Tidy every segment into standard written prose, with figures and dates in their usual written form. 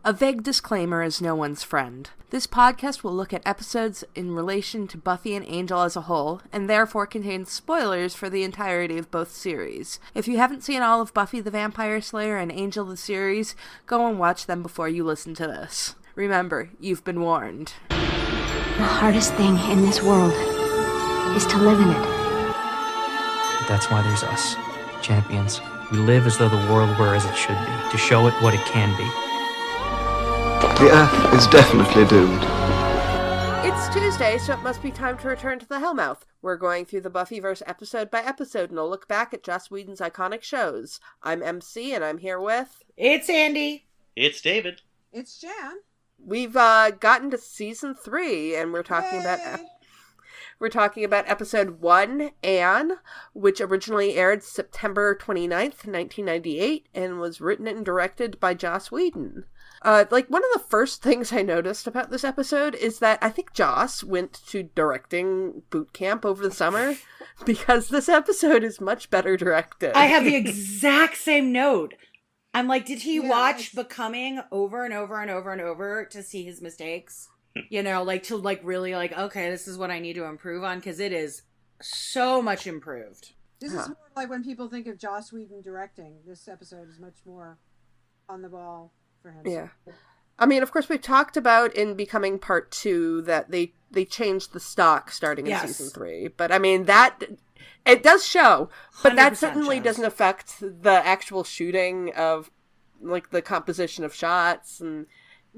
A vague disclaimer is no one's friend. This podcast will look at episodes in relation to Buffy and Angel as a whole, and therefore contains spoilers for the entirety of both series. If you haven't seen all of Buffy the Vampire Slayer and Angel the series, go and watch them before you listen to this. Remember, you've been warned. The hardest thing in this world is to live in it. That's why there's us, champions. We live as though the world were as it should be, to show it what it can be. The Earth is definitely doomed. It's Tuesday, so it must be time to return to the Hellmouth. We're going through the Buffyverse episode by episode, and I'll look back at Joss Whedon's iconic shows. I'm Emcee, and I'm here with... It's Andie. It's David. It's Jan. We've gotten to season 3, and we're talking about episode 1, Anne, which originally aired September 29th, 1998, and was written and directed by Joss Whedon. One of the first things I noticed about this episode is that I think Joss went to directing boot camp over the summer because this episode is much better directed. I have the exact same note. I'm like, did he watch Becoming over and over and over and over to see his mistakes? You know, really okay, this is what I need to improve on, because it is so much improved. This is more like when people think of Joss Whedon directing. This episode is much more on the ball for him. Yeah. I mean, of course, we've talked about in Becoming Part 2 that they changed the stock starting in season 3. But, I mean, that... It does show, but that certainly doesn't affect the actual shooting of, the composition of shots and,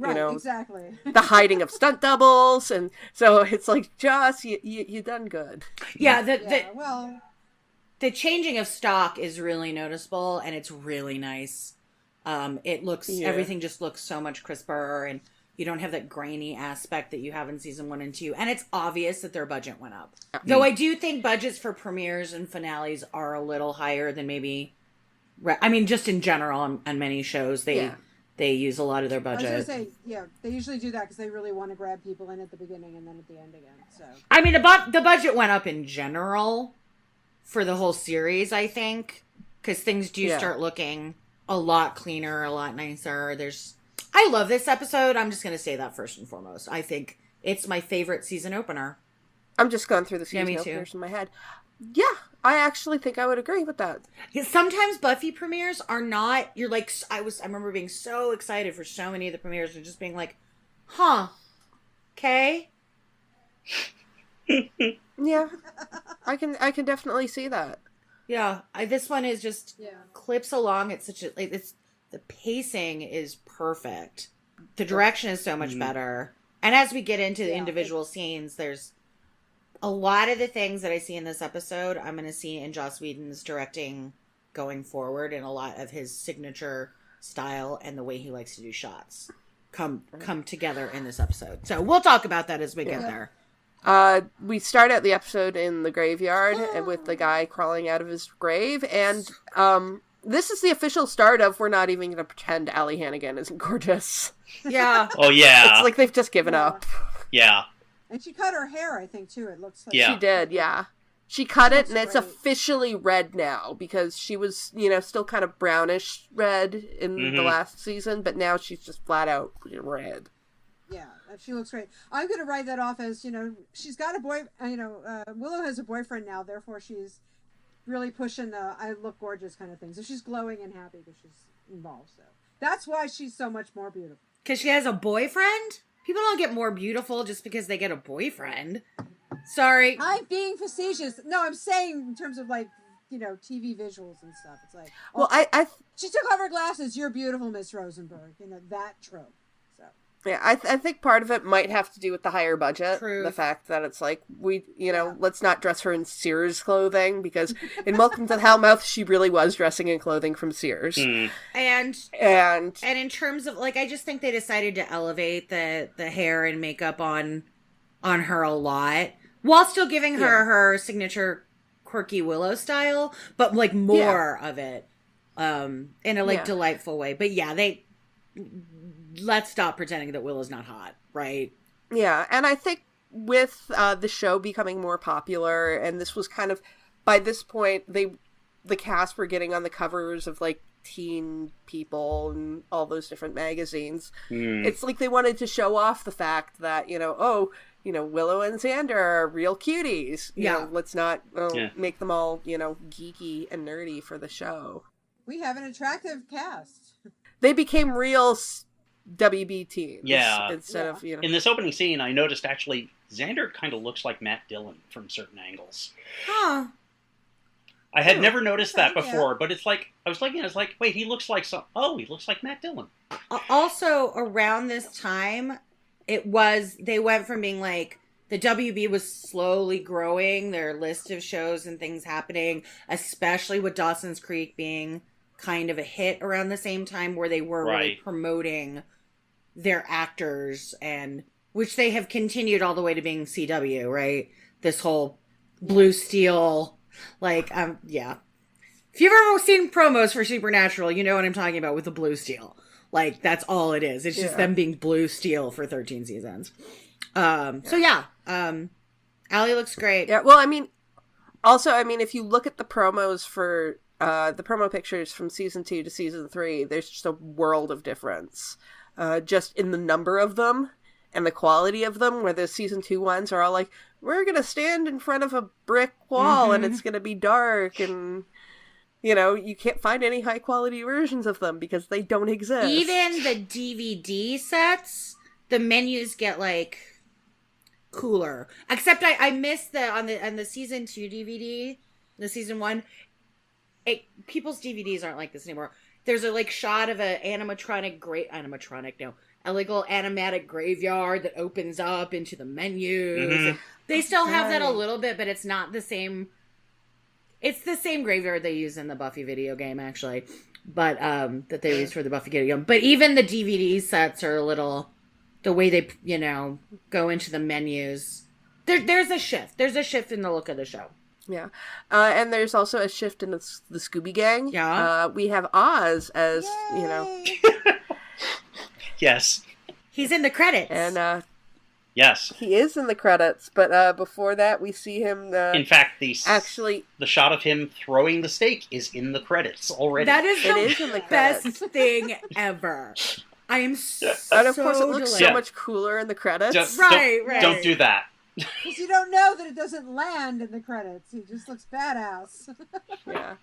exactly. the hiding of stunt doubles. And so it's like, Joss, you done good. Yeah, the changing of stock is really noticeable, and it's really nice. It looks, everything just looks so much crisper, and you don't have that grainy aspect that you have in season 1 and 2. And it's obvious that their budget went up. Though I do think budgets for premieres and finales are a little higher than maybe... just in general on many shows, they use a lot of their budget. I was going to say, they usually do that because they really want to grab people in at the beginning and then at the end again. So I mean, the budget went up in general for the whole series, I think, because things do start looking a lot cleaner, a lot nicer. I love this episode. I'm just going to say that first and foremost. I think it's my favorite season opener. I'm just going through the season openers in my head. Yeah, I actually think I would agree with that. Yeah, sometimes Buffy premieres are not, you're like, I remember being so excited for so many of the premieres and just being like, okay. Yeah, I can definitely see that. Yeah, this one is just clips along. It's the pacing is perfect. The direction is so much better. And as we get into the individual scenes, there's a lot of the things that I see in this episode, I'm going to see in Joss Whedon's directing going forward, and a lot of his signature style and the way he likes to do shots come together in this episode. So we'll talk about that as we get there. We start out the episode in the graveyard with the guy crawling out of his grave, and this is the official start of we're not even going to pretend Allie Hannigan isn't gorgeous. Yeah. Oh, yeah. It's like they've just given up. Yeah. And she cut her hair, I think, too. It looks like she did, yeah. She cut it, and it's officially red now, because she was, still kind of brownish red in the last season, but now she's just flat out red. Yeah, she looks great. I'm going to write that off as, she's got a boy, Willow has a boyfriend now, therefore she's really pushing the I look gorgeous kind of thing. So she's glowing and happy because she's involved. So that's why she's so much more beautiful. Because she has a boyfriend? People don't get more beautiful just because they get a boyfriend. Sorry. I'm being facetious. No, I'm saying in terms of TV visuals and stuff. It's like, she took off her glasses. You're beautiful, Miss Rosenberg. That trope. So. Yeah, I think part of it might have to do with the higher budget. True. The fact that it's like, let's not dress her in Sears clothing, because in Welcome to the Hellmouth, she really was dressing in clothing from Sears. Mm. And in terms of, I just think they decided to elevate the hair and makeup on her a lot, while still giving her signature quirky Willow style, but more of it in a delightful way. But let's stop pretending that Willow's not hot, right? Yeah, and I think with the show becoming more popular, and this was kind of, by this point, the cast were getting on the covers of, teen people and all those different magazines. Mm. It's like they wanted to show off the fact that, Willow and Xander are real cuties. You know, let's not make them all, geeky and nerdy for the show. We have an attractive cast. They became real WB teens. Yeah. Instead of, In this opening scene, I noticed actually Xander kind of looks like Matt Dillon from certain angles. Huh. I had never noticed that before, but it's like, I was like, wait, he looks like he looks like Matt Dillon. Also, around this time, they went from being like, the WB was slowly growing, their list of shows and things happening, especially with Dawson's Creek being kind of a hit around the same time, where they were really promoting their actors, and which they have continued all the way to being CW, right? This whole Blue Steel, If you've ever seen promos for Supernatural, you know what I'm talking about with the Blue Steel. That's all it is. It's just them being Blue Steel for 13 seasons. Allie looks great. Yeah, well, if you look at the promos for the promo pictures from season 2 to season 3, there's just a world of difference. Just in the number of them and the quality of them, where the season 2 ones are all like, we're going to stand in front of a brick wall and it's going to be dark, and, you can't find any high quality versions of them because they don't exist. Even the DVD sets, the menus get cooler. Except I missed on the season 2 DVD, the season 1, people's DVDs aren't like this anymore. There's a shot of a illegal animatic graveyard that opens up into the menus. Mm-hmm. They still have that a little bit, but it's not the same. It's the same graveyard they use in the Buffy video game, actually, but that they use for the Buffy video game. But even the DVD sets are a little, the way they go into the menus. There's a shift. There's a shift in the look of the show. Yeah. And there's also a shift in the Scooby Gang. Yeah. We have Oz as, Yes. He's in the credits. And, yes. He is in the credits, but before that we see him... in fact, the shot of him throwing the steak is in the credits already. That is the best thing ever. I am so And of course it looks delighted. so much cooler in the credits. Right. Don't do that. Because you don't know that it doesn't land in the credits. He just looks badass. Yeah.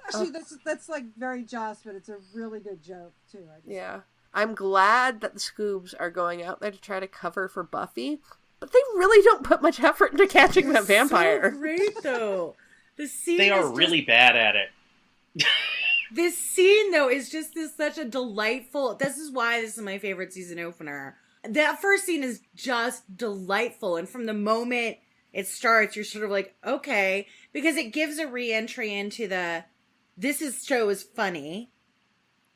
Actually, that's very Joss, but it's a really good joke, too. Yeah. I'm glad that the Scoobs are going out there to try to cover for Buffy, but they really don't put much effort into catching that vampire. So great, though. The scene they are really bad at it. This scene, though, is just such a delightful... This is why this is my favorite season opener. That first scene is just delightful, and from the moment it starts, you're sort of like, okay, because it gives a re-entry into this show is funny,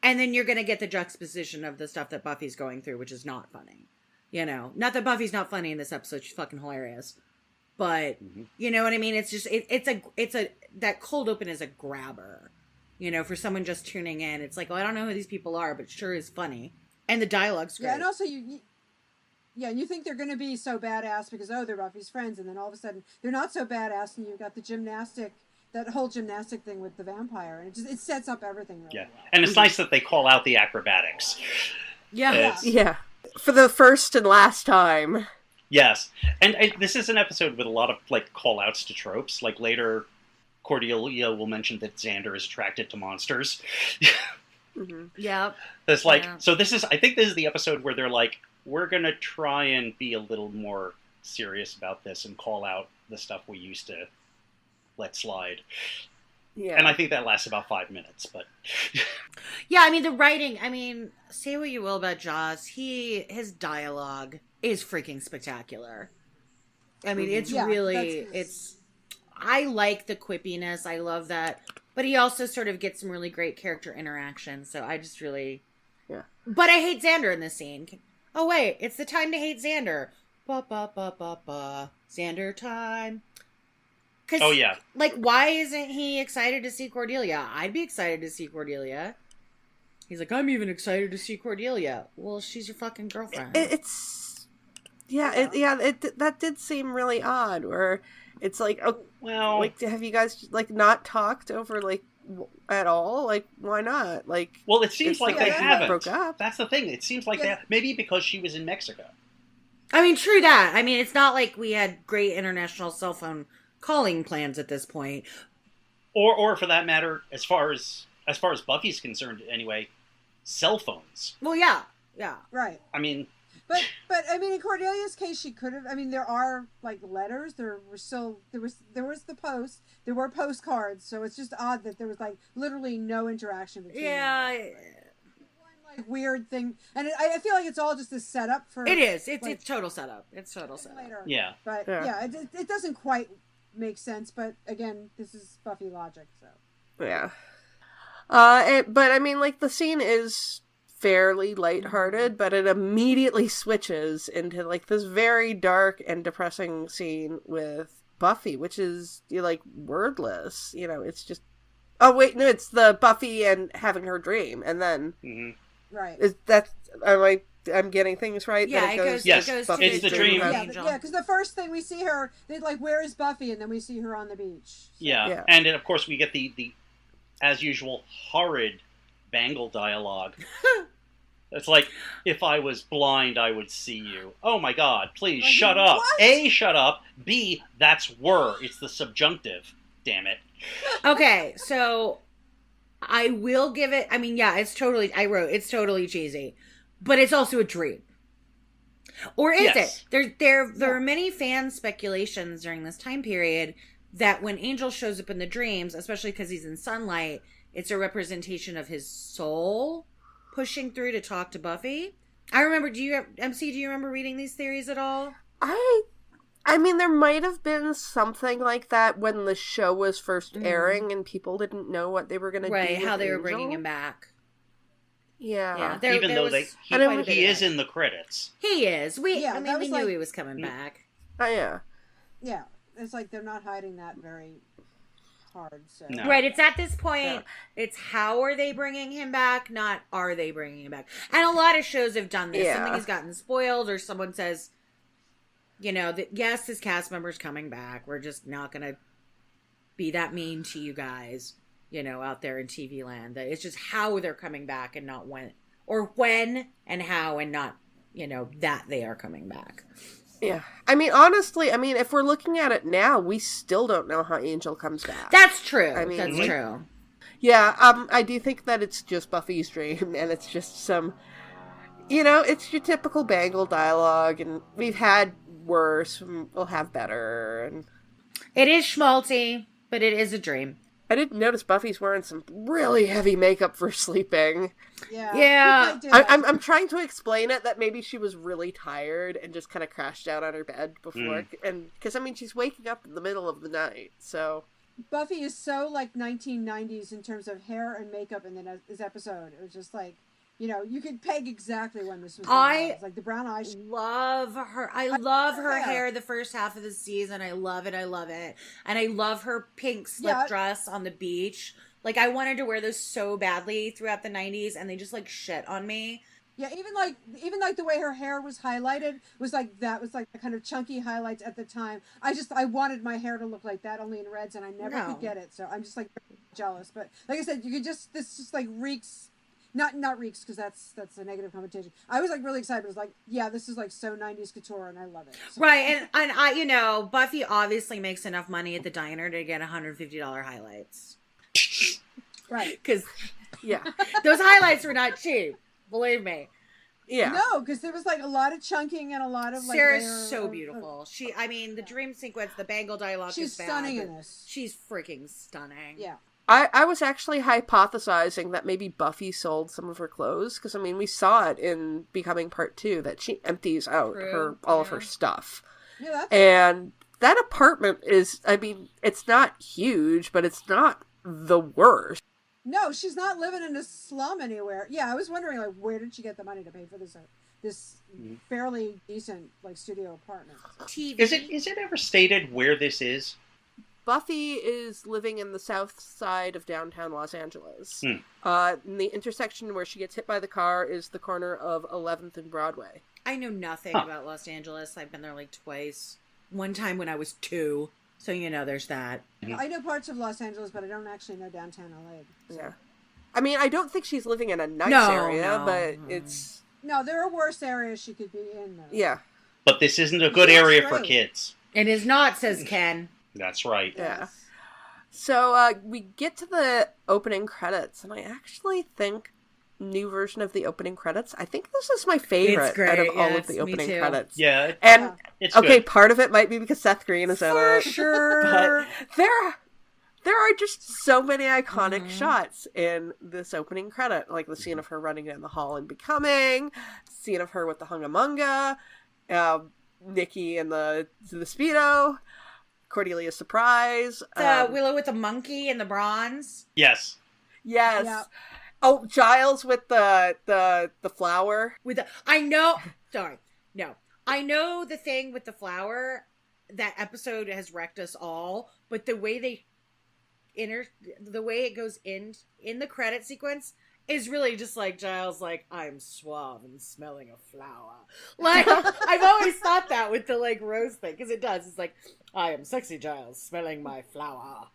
and then you're going to get the juxtaposition of the stuff that Buffy's going through, which is not funny. Not that Buffy's not funny in this episode, she's fucking hilarious. But, you know what I mean? It's just, that cold open is a grabber. For someone just tuning in, it's like, well, I don't know who these people are, but sure is funny. And the dialogue's great. Yeah, and also you think they're going to be so badass because, they're Buffy's friends, and then all of a sudden they're not so badass, and you've got that whole gymnastic thing with the vampire, and it sets up everything really well. And it's nice that they call out the acrobatics. Yeah. For the first and last time. Yes. And this is an episode with a lot of, call-outs to tropes. Later, Cordelia will mention that Xander is attracted to monsters. Yep. It's so I think this is the episode where they're like, we're going to try and be a little more serious about this and call out the stuff we used to let slide. Yeah. And I think that lasts about 5 minutes, but... Yeah, the writing, say what you will about Joss, his dialogue is freaking spectacular. It's really, I like the quippiness, I love that, but he also sort of gets some really great character interaction, so I just really... Yeah. But I hate Xander in this scene. Oh wait, it's the time to hate Xander. Ba ba ba ba ba. Xander time. Oh yeah. Why isn't he excited to see Cordelia? I'd be excited to see Cordelia. He's like, I'm even excited to see Cordelia. Well, she's your fucking girlfriend. That did seem really odd. Where it's like, oh, well, have you guys not talked over at all. Like, why not? Like, well, it seems it's like not they like haven't. broke up. That's the thing. It seems like that. Maybe because she was in Mexico. I mean, true that. I mean, it's not like we had great international cell phone calling plans at this point. Or for that matter, as far as Buffy's concerned, anyway, cell phones. Well, yeah. Right. I mean, but I mean, in Cordelia's case, she could have. I mean, there are like letters. There was the post. There were postcards. So it's just odd that there was like literally no interaction between them. Yeah. One like weird thing, and I feel like it's all just a setup for. It is. It's like, it's total setup. It's total setup. Later. yeah. But it doesn't quite make sense. But again, this is Buffy logic, so. Yeah. But I mean, like, the scene is fairly lighthearted, but it immediately switches into like this very dark and depressing scene with Buffy, which is like wordless. It's just, oh wait, no, it's the Buffy and having her dream, and then right. Is that I'm getting things right? Yeah, that it goes. Yes, It goes Buffy's to the dream. Yeah, because the first thing we see her, they're like, "Where is Buffy?" And then we see her on the beach. So. Yeah, and then of course we get the as usual horrid Bangle dialogue. It's like, if I was blind, I would see you. Oh my God! Please like, shut up. What? A, shut up. B, that's were. It's the subjunctive. Damn it. Okay, so I will give it. I mean, yeah, it's totally. I wrote it's totally cheesy, but it's also a dream. Or is Yes. it? There are many fan speculations during this time period that when Angel shows up in the dreams, especially because he's in sunlight, it's a representation of his soul pushing through to talk to Buffy. I remember. Emcee? Do you remember reading these theories at all? I mean, there might have been something like that when the show was first airing and people didn't know what they were going to do. Right, how with they were Angel. bringing him back. Yeah. Even though he is in the credits. He is. We Yeah, that we was knew he was coming back. Oh, yeah. Yeah, it's like they're not hiding that very hard. So. No. Right, it's at this point, it's how are they bringing him back, not are they bringing him back. And a lot of shows have done this. Yeah. Something has gotten spoiled, or someone says, that yes, this cast member's coming back. We're just not going to be that mean to you guys, out there in TV land. That it's just how they're coming back and not when. Or when and how and not, that they are coming back. Yeah. I mean, honestly, if we're looking at it now, we still don't know how Angel comes back. That's true. That's true. Yeah, I do think that it's just Buffy's dream, and it's just some, it's your typical Bangle dialogue, and we've had worse, and we'll have better, and... It is schmaltzy, but it is a dream. I didn't notice Buffy's wearing some really heavy makeup for sleeping. Yeah. I'm trying to explain it, that maybe she was really tired and just kind of crashed out on her bed before, and because she's waking up in the middle of the night, so... Buffy is so like 1990s in terms of hair and makeup in this episode. It was just like, you could peg exactly when this was. It's like the brown eyes. Love her. I love her hair the first half of the season. I love it. And I love her pink slip dress on the beach. Like, I wanted to wear those so badly throughout the 90s, and they just like shit on me. Yeah, even like the way her hair was highlighted was like that was like the kind of chunky highlights at the time. I wanted my hair to look like that, only in reds, and I never could get it. So I'm just like jealous. But like I said, this just like reeks, not reeks because that's a negative connotation. I was like really excited. It was like, yeah, this is like so 90s couture, and I love it. So. Right, and I Buffy obviously makes enough money at the diner to get $150 highlights. Right. Because Yeah. those highlights were not cheap. Believe me. Yeah. No, because there was like a lot of chunking and a lot of like. Sarah's so beautiful. The dream sequence, the Bangle dialogue she's is bad. stunning in this. She's freaking stunning. Yeah. I was actually hypothesizing that maybe Buffy sold some of her clothes, because we saw it in Becoming Part 2 that she empties out all of her stuff. Yeah, and that apartment is, it's not huge, but it's not the worst. No, she's not living in a slum anywhere. Yeah, I was wondering, like, where did she get the money to pay for this fairly decent, like, studio apartment? TV. Is it ever stated where this is? Buffy is living in the south side of downtown Los Angeles. In the intersection where she gets hit by the car is the corner of 11th and Broadway. I know nothing about Los Angeles. I've been there like twice. One time when I was 2. So, there's that. I know parts of Los Angeles, but I don't actually know downtown LA. So. Yeah. I mean, I don't think she's living in a nice No, area, no. but it's... No, there are worse areas she could be in, though. Yeah. But this isn't a good That's area for right. kids. It is not, says Ken. That's right. Yeah. So we get to the opening credits, and I actually think new version of the opening credits, I think this is my favorite It's great, out of all yes, of the me opening too. credits. Yeah, And it's okay, good. part of it might be because Seth Green is in For it. sure. But there are just so many iconic shots in this opening credit, like the scene of her running down the hall and Becoming, scene of her with the Hungamunga, Nikki and the Speedo, Cordelia's surprise, Willow with the monkey and the bronze. Yes. yes. Yeah. Oh, Giles with the flower. I know the thing with the flower. That episode has wrecked us all, but the way it goes in the credit sequence is really just like Giles, like, I'm suave and smelling a flower. Like, I've always thought that with the like rose thing, because it does. It's like, I am sexy Giles, smelling my flower.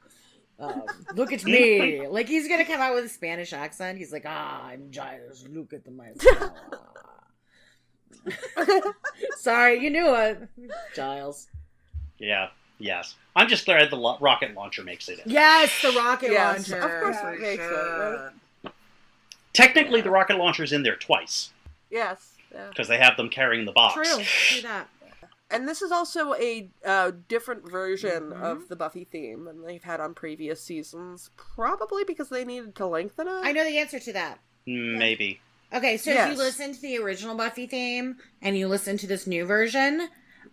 Look at me. Like, he's gonna come out with a Spanish accent. He's like, I'm Giles, look at my flower. Sorry, you knew it. Giles. Yeah. Yes. I'm just glad the rocket launcher makes it in. Yes, the rocket Yes, launcher. of course For it makes it, right? Technically, the rocket launcher's in there twice, Yes. Yeah. because they have them carrying the box. True. Do that. And this is also a different version of the Buffy theme than they've had on previous seasons, probably because they needed to lengthen it. I know the answer to that. Maybe. Okay, so if Yes. you listen to the original Buffy theme and you listen to this new version,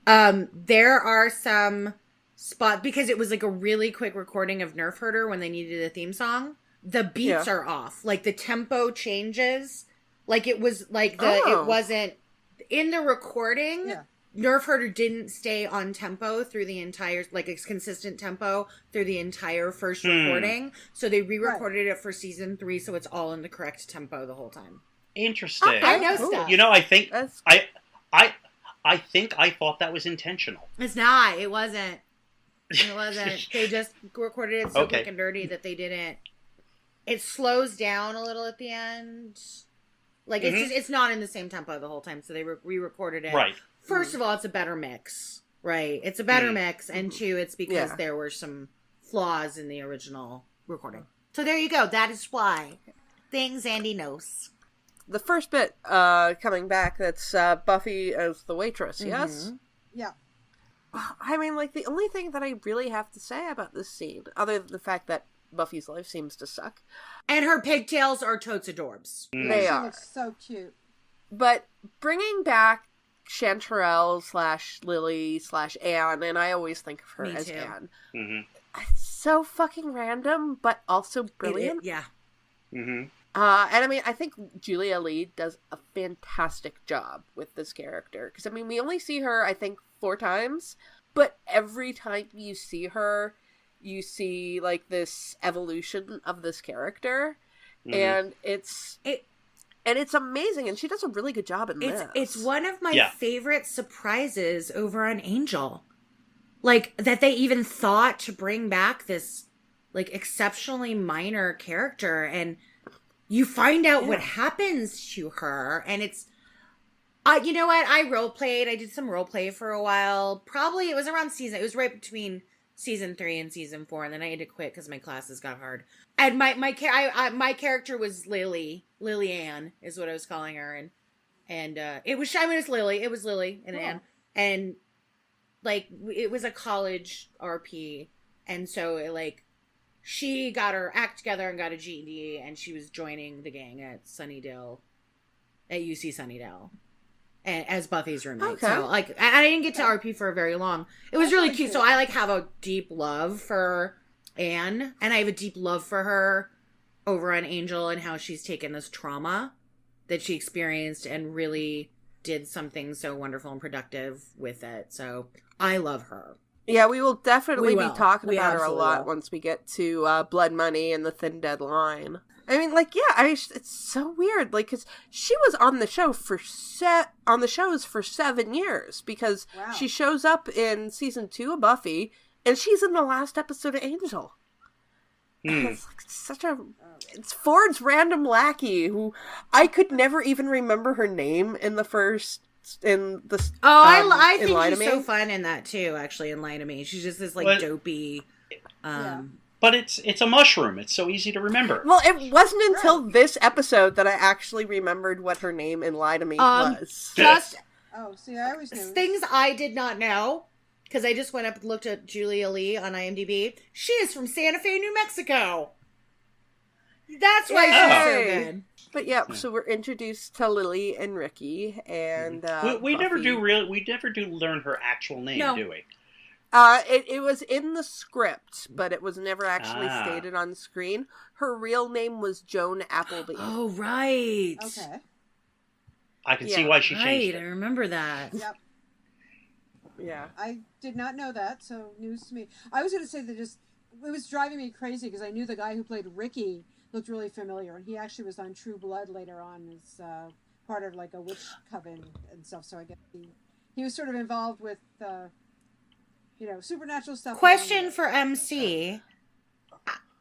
there are some spots, because it was like a really quick recording of Nerf Herder when they needed a theme song. The beats are off. Like, the tempo changes. Like, it was like it wasn't in the recording. Yeah. Nerf Herder didn't stay on tempo through the entire, like, a consistent tempo through the entire first recording. So they re-recorded it for season 3, so it's all in the correct tempo the whole time. Interesting. I know stuff. You know, I think That's- I think I thought that was intentional. It's not. It wasn't. It wasn't. They just recorded it so Okay. quick and dirty that they didn't. It slows down a little at the end. Like, it's not in the same tempo the whole time, so they re-recorded it. Right. First of all, it's a better mix, right? It's a better mix, and two, it's because Yeah. there were some flaws in the original recording. So there you go. That is why. Things Andie knows. The first bit coming back, that's Buffy as the waitress, yes? Yeah. I mean, like, the only thing that I really have to say about this scene, other than the fact that Buffy's life seems to suck, And her pigtails are totes adorbs. they She are. looks so cute. But bringing back Chanterelle/Lily/Anne, and I always think of her Me as too. Anne, Mm-hmm. it's so fucking random, but also brilliant. Yeah. Mm-hmm. And I mean, I think Julia Lee does a fantastic job with this character. Because, I mean, we only see her, I think, 4 times. But every time you see her, you see, like, this evolution of this character. And it's amazing. And she does a really good job in this. It's one of my Yeah. favorite surprises over on Angel. Like, that they even thought to bring back this, like, exceptionally minor character, and you find out what happens to her, and it's, you know what, I did some role play for a while, probably, it was right between season 3 and season 4, and then I had to quit because my classes got hard, and my character was Lily-Anne, is what I was calling her, and it was Lily and Anne, and, like, it was a college RP, and so, she got her act together and got a GED, and she was joining the gang at UC Sunnydale, and as Buffy's roommate. Okay. So, like, I didn't get to RP for very long. It was really cute. So I, have a deep love for Anne, and I have a deep love for her over on Angel and how she's taken this trauma that she experienced and really did something so wonderful and productive with it. So I love her. Yeah, we will definitely We be will. talking We about her a absolutely lot will. once we get to Blood Money and the Thin Dead Line. I mean, like, yeah, it's so weird, like, because she was on the show on the shows for 7 years, because Wow. she shows up in season 2 of Buffy, And she's in the last episode of Angel. And it's like it's Ford's random lackey who I could never even remember her name in the first I think Lie to she's Me. so fun in that too, actually, in Lie to Me. She's just this like dopey But it's a mushroom. It's so easy to remember. Well, it wasn't until this episode that I actually remembered what her name in Lie to Me was. Just Oh, see, I always knew. things I did not know, because I just went up and looked at Julia Lee on IMDb. She is from Santa Fe, New Mexico. That's why she's so good. But so we're introduced to Lily and Ricky, and we never Buffy. do learn her actual name, do we? It was in the script, but it was never actually stated on screen. Her real name was Joan Appleby. Oh, right. Okay. I can see why she changed I it. remember that. Yep. Yeah. I did not know that, so news to me. I was going to say that it was driving me crazy because I knew the guy who played Ricky looked really familiar, and he actually was on True Blood later on as part of like a witch coven and stuff. So I guess he was sort of involved with supernatural stuff. Question for Emcee.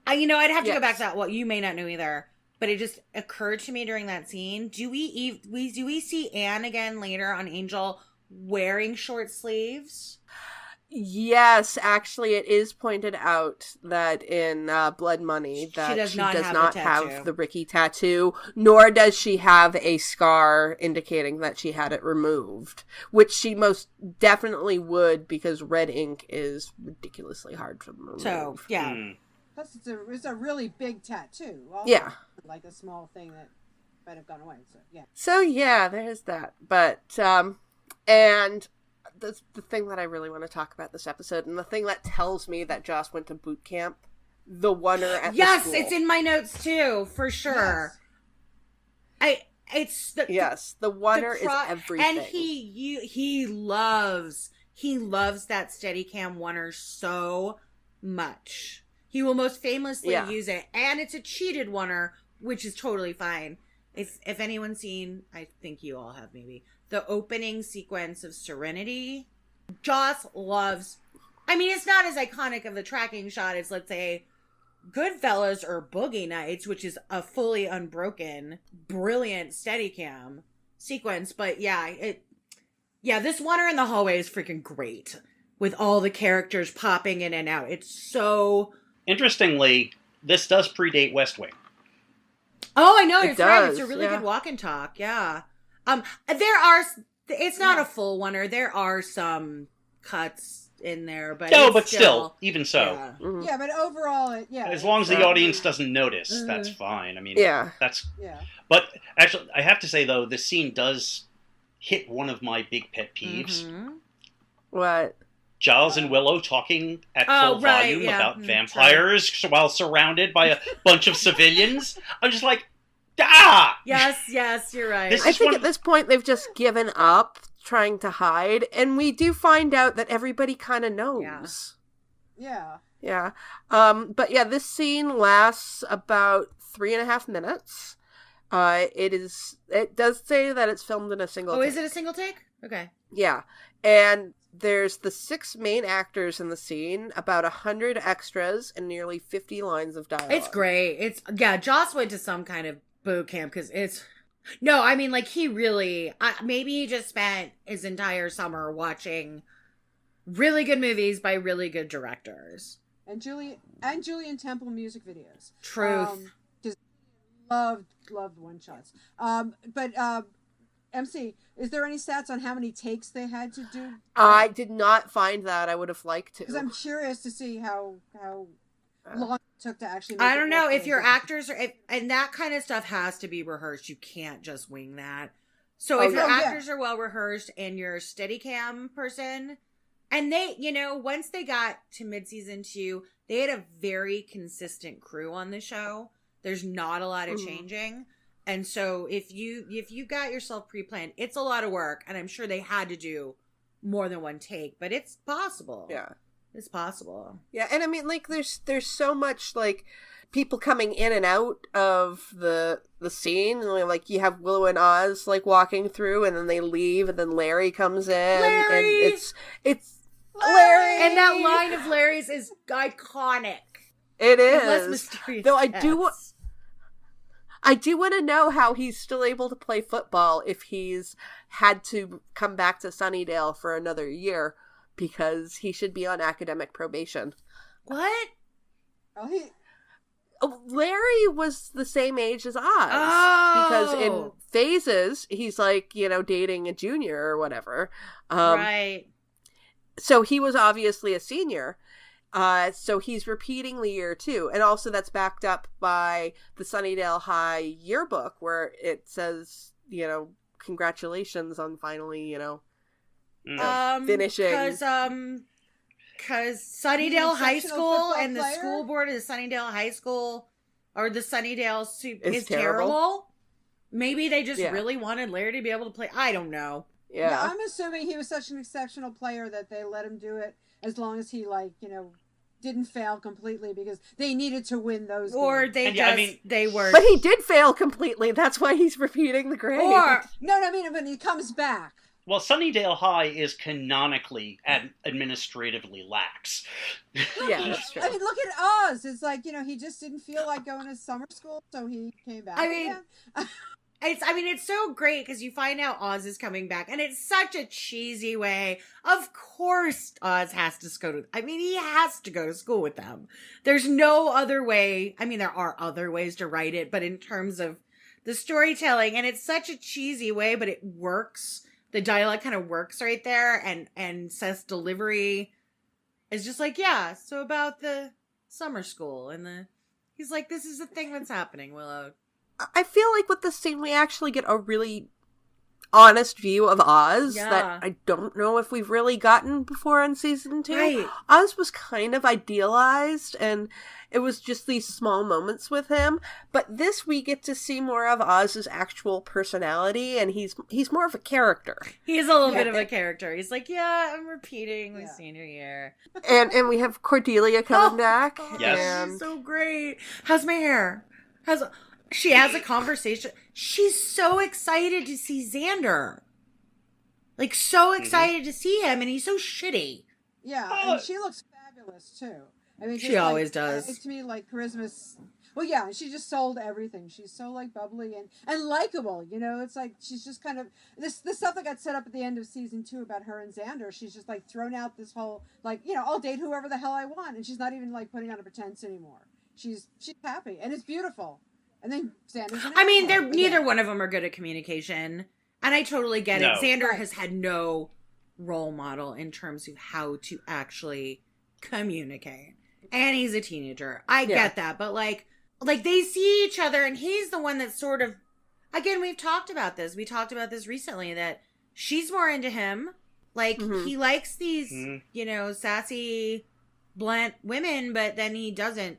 I'd have to go back to that. Well, you may not know either, but it just occurred to me during that scene. Do we see Anne again later on Angel wearing short sleeves? Yes, actually, it is pointed out that in Blood Money that she does not have the Ricky tattoo, nor does she have a scar indicating that she had it removed, which she most definitely would because red ink is ridiculously hard to remove. So, yeah. Plus, it's a really big tattoo. Also, yeah. Like a small thing that might have gone away. So, there's that. But, and the thing that I really want to talk about this episode, and the thing that tells me that Joss went to boot camp, the oneer at the school. It's in my notes too, for sure. Yes. The oneer is everything. And he loves that Steadicam oneer so much. He will most famously use it, and it's a cheated oneer, which is totally fine. If anyone's seen, I think you all have maybe, the opening sequence of Serenity, Joss loves. I mean, it's not as iconic of a tracking shot as, let's say, Goodfellas or Boogie Nights, which is a fully unbroken, brilliant Steadicam sequence. But this oneer in the hallway is freaking great with all the characters popping in and out. It's so. Interestingly, this does predate West Wing. Oh, I know. It It's does, right. It's a really good walk and talk. Yeah. It's not a full oneer. There are some cuts in there, but still, even so. Yeah. Mm-hmm. Yeah, but overall, As long as the audience doesn't notice, that's fine. I mean, that's. Yeah. But actually, I have to say though, this scene does hit one of my big pet peeves. Mm-hmm. What? Giles and Willow talking at full volume about vampires while surrounded by a bunch of civilians. I'm just like, Yes, you're right. I think at this point they've just given up trying to hide, and we do find out that everybody kind of knows. Yeah. But this scene lasts about 3.5 minutes. It does say that it's filmed in a single take. Is it a single take? Okay. Yeah. And there's the 6 main actors in the scene, about 100 extras, and nearly 50 lines of dialogue. It's great. Joss went to some kind of boot camp because it's. No, I mean, like, he really. Maybe he just spent his entire summer watching really good movies by really good directors. And Julian Temple music videos. Truth. Just loved one shots. But Emcee, is there any stats on how many takes they had to do? I did not find that. I would have liked to. Because I'm curious to see how long it took to actually make I don't know if your actors. actors are, and that kind of stuff has to be rehearsed. You can't just wing that. So if your actors are well rehearsed and you're a Steadicam person, and they, once they got to mid-season 2, they had a very consistent crew on the show. There's not a lot of changing. And so if you got yourself pre-planned, it's a lot of work, and I'm sure they had to do more than one take, but it's possible. Yeah. It's possible. Yeah, and I mean, like, there's so much, like, people coming in and out of the scene. Like, you have Willow and Oz, like, walking through, and then they leave, and then Larry comes in. Larry! And it's Larry! And that line of Larry's is iconic. It is. Less mysterious. Though I yes. do want to know how he's still able to play football if he's had to come back to Sunnydale for another year, because he should be on academic probation. What? Larry was the same age as Oz. Oh! Because in phases, he's like, dating a junior or whatever. Right. So he was obviously a senior. So he's repeating the year too. And also that's backed up by the Sunnydale High yearbook where it says, congratulations on finally, finishing. Because Sunnydale High School and the player? school board of the Sunnydale High School or the Sunnydale is terrible. terrible. Maybe they just really wanted Larry to be able to play. I don't know. Yeah. I'm assuming he was such an exceptional player that they let him do it as long as he, didn't fail completely because they needed to win those Or games. they were. But he did fail completely. That's why he's repeating the grade. Or No, I mean, when he comes back. Well, Sunnydale High is canonically and administratively lax. Yeah, that's true. I mean, look at Oz. It's like, he just didn't feel like going to summer school, so he came back. I mean, it's so great because you find out Oz is coming back, and it's such a cheesy way. Of course, Oz has to he has to go to school with them. There's no other way. I mean, there are other ways to write it, but in terms of the storytelling, and it's such a cheesy way, but it works. The dialogue kind of works right there, and Seth's delivery is just like, yeah, so about the summer school, and he's like, this is the thing that's happening, Willow. I feel like with this scene, we actually get a really honest view of Oz Yeah. that I don't know if we've really gotten before in season 2. Right. Oz was kind of idealized, and it was just these small moments with him. But this, we get to see more of Oz's actual personality, and he's more of a character. He's a little bit of a character. He's like, yeah, I'm repeating my senior year. And we have Cordelia coming back. Yes. And She's so great. How's my hair? She has a conversation. She's so excited to see Xander. Like, so excited to see him, and he's so shitty. Yeah, and she looks fabulous, too. I mean, She always does. It's to me like charisma. Well, yeah, she just sold everything. She's so bubbly and likable. It's like she's just kind of this stuff that got set up at the end of season 2 about her and Xander. She's just thrown out this whole I'll date whoever the hell I want, and she's not even putting on a pretense anymore. She's happy, and it's beautiful. And then Xander's an I mean, asshole. neither one of them are good at communication, and I totally get No. it. Xander has had no role model in terms of how to actually communicate. And he's a teenager. I get that. But like they see each other, and he's the one that's sort of, again, we've talked about this. We talked about this recently, that she's more into him. He likes these, sassy, blunt women, but then he doesn't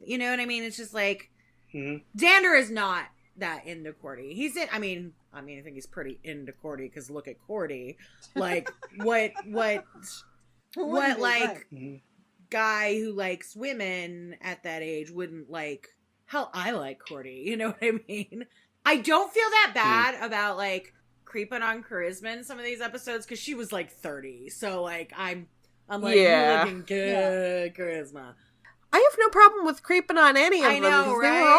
you know what I mean? It's just Xander is not that into Cordy. I think he's pretty into Cordy, because look at Cordy. What guy who likes women at that age wouldn't like? Hell, I like Cordy. You know what I mean? I don't feel that bad about creeping on charisma in some of these episodes, because she was 30. So I'm you're looking good, charisma. I have no problem with creeping on any of them. know, 'Cause right? They were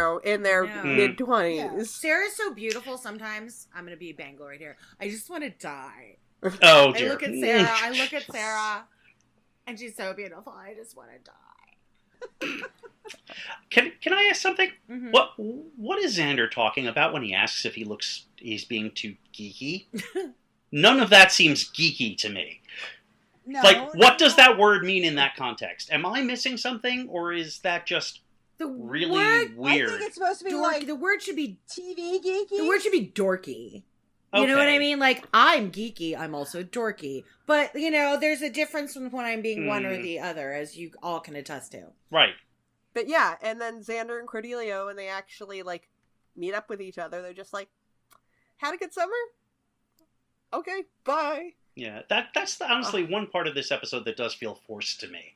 all, in their Yeah. mid-20s. Yeah. Sarah's so beautiful sometimes. I'm going to be a Bangle right here. I just want to die. Oh, I dear. look at Sarah, and she's so beautiful. I just want to die. Can I ask something? Mhm. What is Xander talking about when he asks if he's being too geeky? None of that seems geeky to me. No, What does that word mean in that context? Am I missing something, or is that just The really word, I weird? think it's supposed to be the word should be TV geeky. the word should be dorky. You know what I mean? I'm geeky, I'm also dorky. But, there's a difference when I'm being one or the other, as you all can attest to. Right. But yeah, and then Xander and Cordelia, when they actually, meet up with each other, they're just had a good summer? Okay, bye. Yeah, that's honestly one part of this episode that does feel forced to me.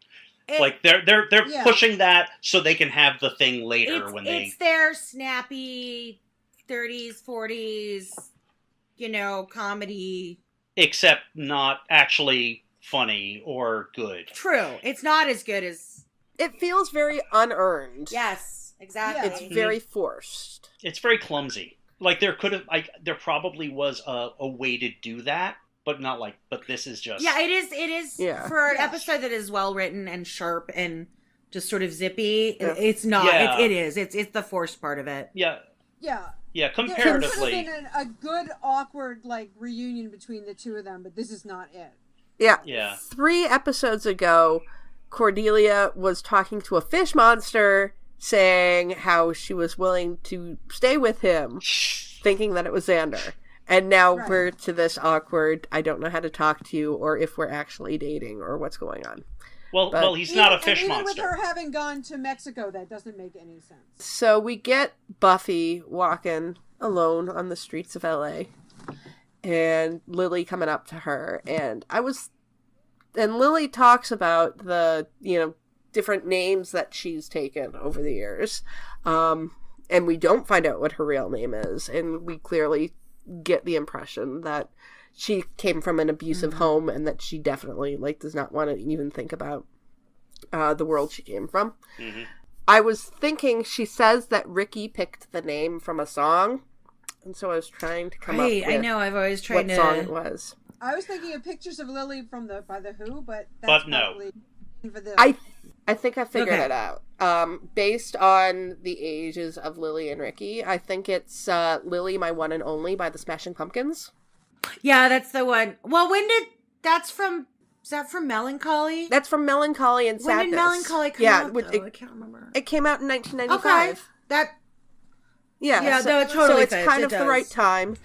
It- They're Yeah. pushing that so they can have the thing later It's their snappy 30s, 40s, comedy. except not actually funny or good. True. It's not as good as... It feels very unearned. Yes, exactly. It's very forced. It's very clumsy. Like, there probably was a way to do that, but not like, but this is just... Yeah, it is for an episode that is well written and sharp and just sort of zippy. Yeah. It's not. Yeah. It's the forced part of it. Yeah. Yeah. Yeah, comparatively. It could have been a good, awkward, like, reunion between the two of them, but this is not it. Yeah. Yeah. 3 episodes ago, Cordelia was talking to a fish monster, saying how she was willing to stay with him, thinking that it was Xander. And now we're to this awkward, I don't know how to talk to you, or if we're actually dating, or what's going on. Well, he's not a fish monster. Even with her having gone to Mexico, that doesn't make any sense. So we get Buffy walking alone on the streets of LA, and Lily coming up to her, and Lily talks about the, different names that she's taken over the years, and we don't find out what her real name is, and we clearly get the impression that she came from an abusive home, and that she definitely does not want to even think about the world she came from. Mm-hmm. I was thinking she says that Ricky picked the name from a song, and so I was trying to come up with I know, I've always tried what song it was. I was thinking of Pictures of Lily by the Who, but no. For this. I think I figured it out. Based on the ages of Lily and Ricky, I think it's Lily, My One and Only by the Smashing Pumpkins. Yeah, that's the one. Well, is that from Melancholy? That's from Melancholy and Sadness. When did Melancholy come out, though? I can't remember. It came out in 1995. Okay. Yeah, totally so it's fits. kind of the right time.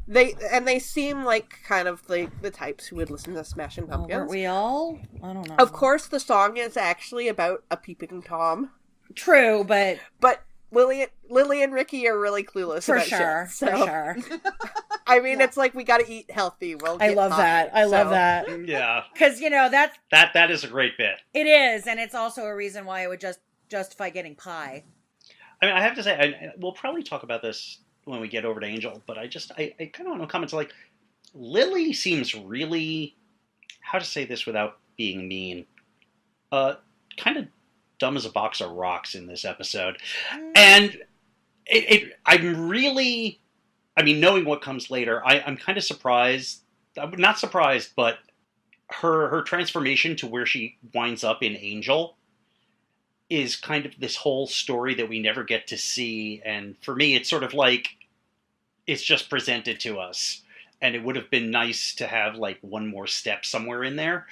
They seem like kind of the types who would listen to Smashing Pumpkins. Weren't we all? I don't know. Of course, the song is actually about a peeping Tom. True, but Lily and Ricky are really clueless about shit. So. For sure. I mean, it's like we got to eat healthy. I love that. I love that. Yeah, because that is a great bit. It is, and it's also a reason why it would just justify getting pie. I mean, I have to say, we'll probably talk about this when we get over to Angel, but I kind of want to comment to, Lily seems really, how to say this without being mean, kind of dumb as a box of rocks in this episode. And I'm really, knowing what comes later, I'm kind of surprised, not surprised, but her transformation to where she winds up in Angel is kind of this whole story that we never get to see. And for me, it's sort of like, it's just presented to us. And it would have been nice to have one more step somewhere in there.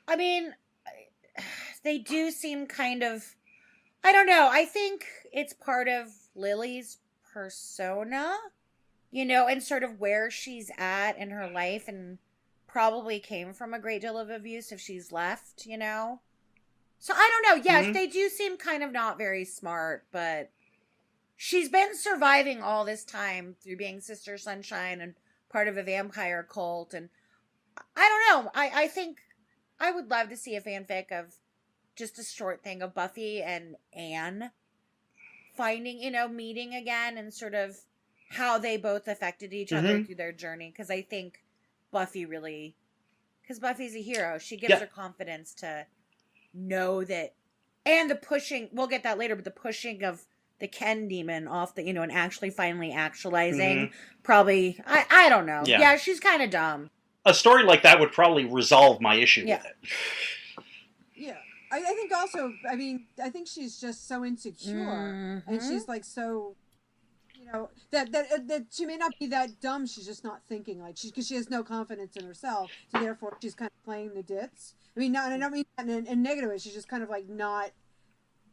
I mean, they do seem kind of, I don't know. I think it's part of Lily's persona, and sort of where she's at in her life, and probably came from a great deal of abuse if she's left, So I don't know. Yes, They do seem kind of not very smart, but she's been surviving all this time through being Sister Sunshine and part of a vampire cult. And I don't know. I think I would love to see a fanfic of just a short thing of Buffy and Anne finding, meeting again and sort of how they both affected each other through their journey. Because I think Buffy's a hero. She gives her confidence to know that, and the pushing, we'll get that later, but the pushing of the Ken demon off the, and actually finally actualizing, probably, I don't know. Yeah, she's kind of dumb. A story like that would probably resolve my issue with it. Yeah. I think also, I think she's just so insecure, and she's so, that she may not be that dumb, she's just not thinking, because she has no confidence in herself, so therefore she's kind of playing the ditz. I don't mean that in a negative way, she's just kind of not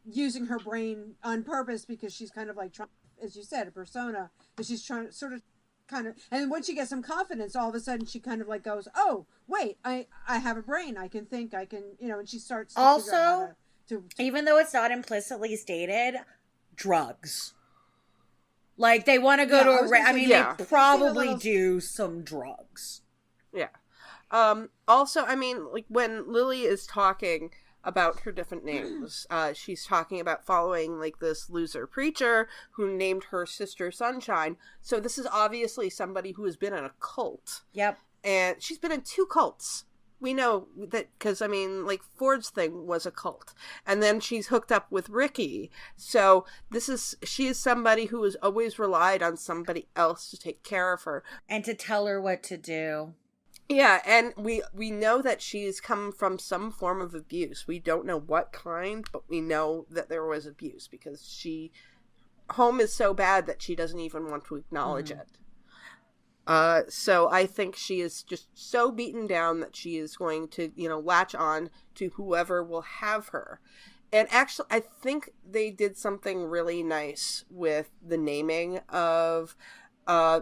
using her brain on purpose, because she's kind of trying, as you said, a persona, but she's trying to and once she gets some confidence, all of a sudden she kind of goes, oh, wait, I have a brain, I can think, I can, and she starts to also, even though it's not implicitly stated, drugs. They want to go to they probably do some drugs. Yeah. Also, when Lily is talking about her different names, she's talking about following this loser preacher who named her Sister Sunshine. So this is obviously somebody who has been in a cult. Yep. And she's been in 2 cults. We know that because, I mean, like, Ford's thing was a cult. And then she's hooked up with Ricky. So she is somebody who has always relied on somebody else to take care of her. And to tell her what to do. Yeah, and we know that she's come from some form of abuse. We don't know what kind, but we know that there was abuse because home is so bad that she doesn't even want to acknowledge it. So I think she is just so beaten down that she is going to, latch on to whoever will have her. And actually, I think they did something really nice with the naming of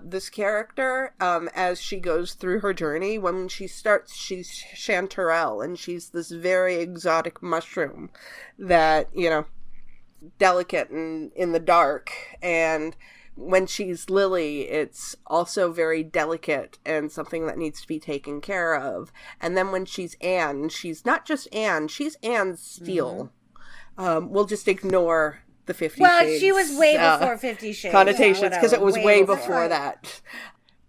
this character as she goes through her journey. When she starts, she's Chanterelle, and she's this very exotic mushroom that, delicate and in the dark. And when she's Lily, it's also very delicate and something that needs to be taken care of. And then when she's Anne, she's not just Anne, she's Anne Steele. We'll just ignore the 50 Shades. Well, she was way before 50 Shades. Connotations, because it was way before right. that.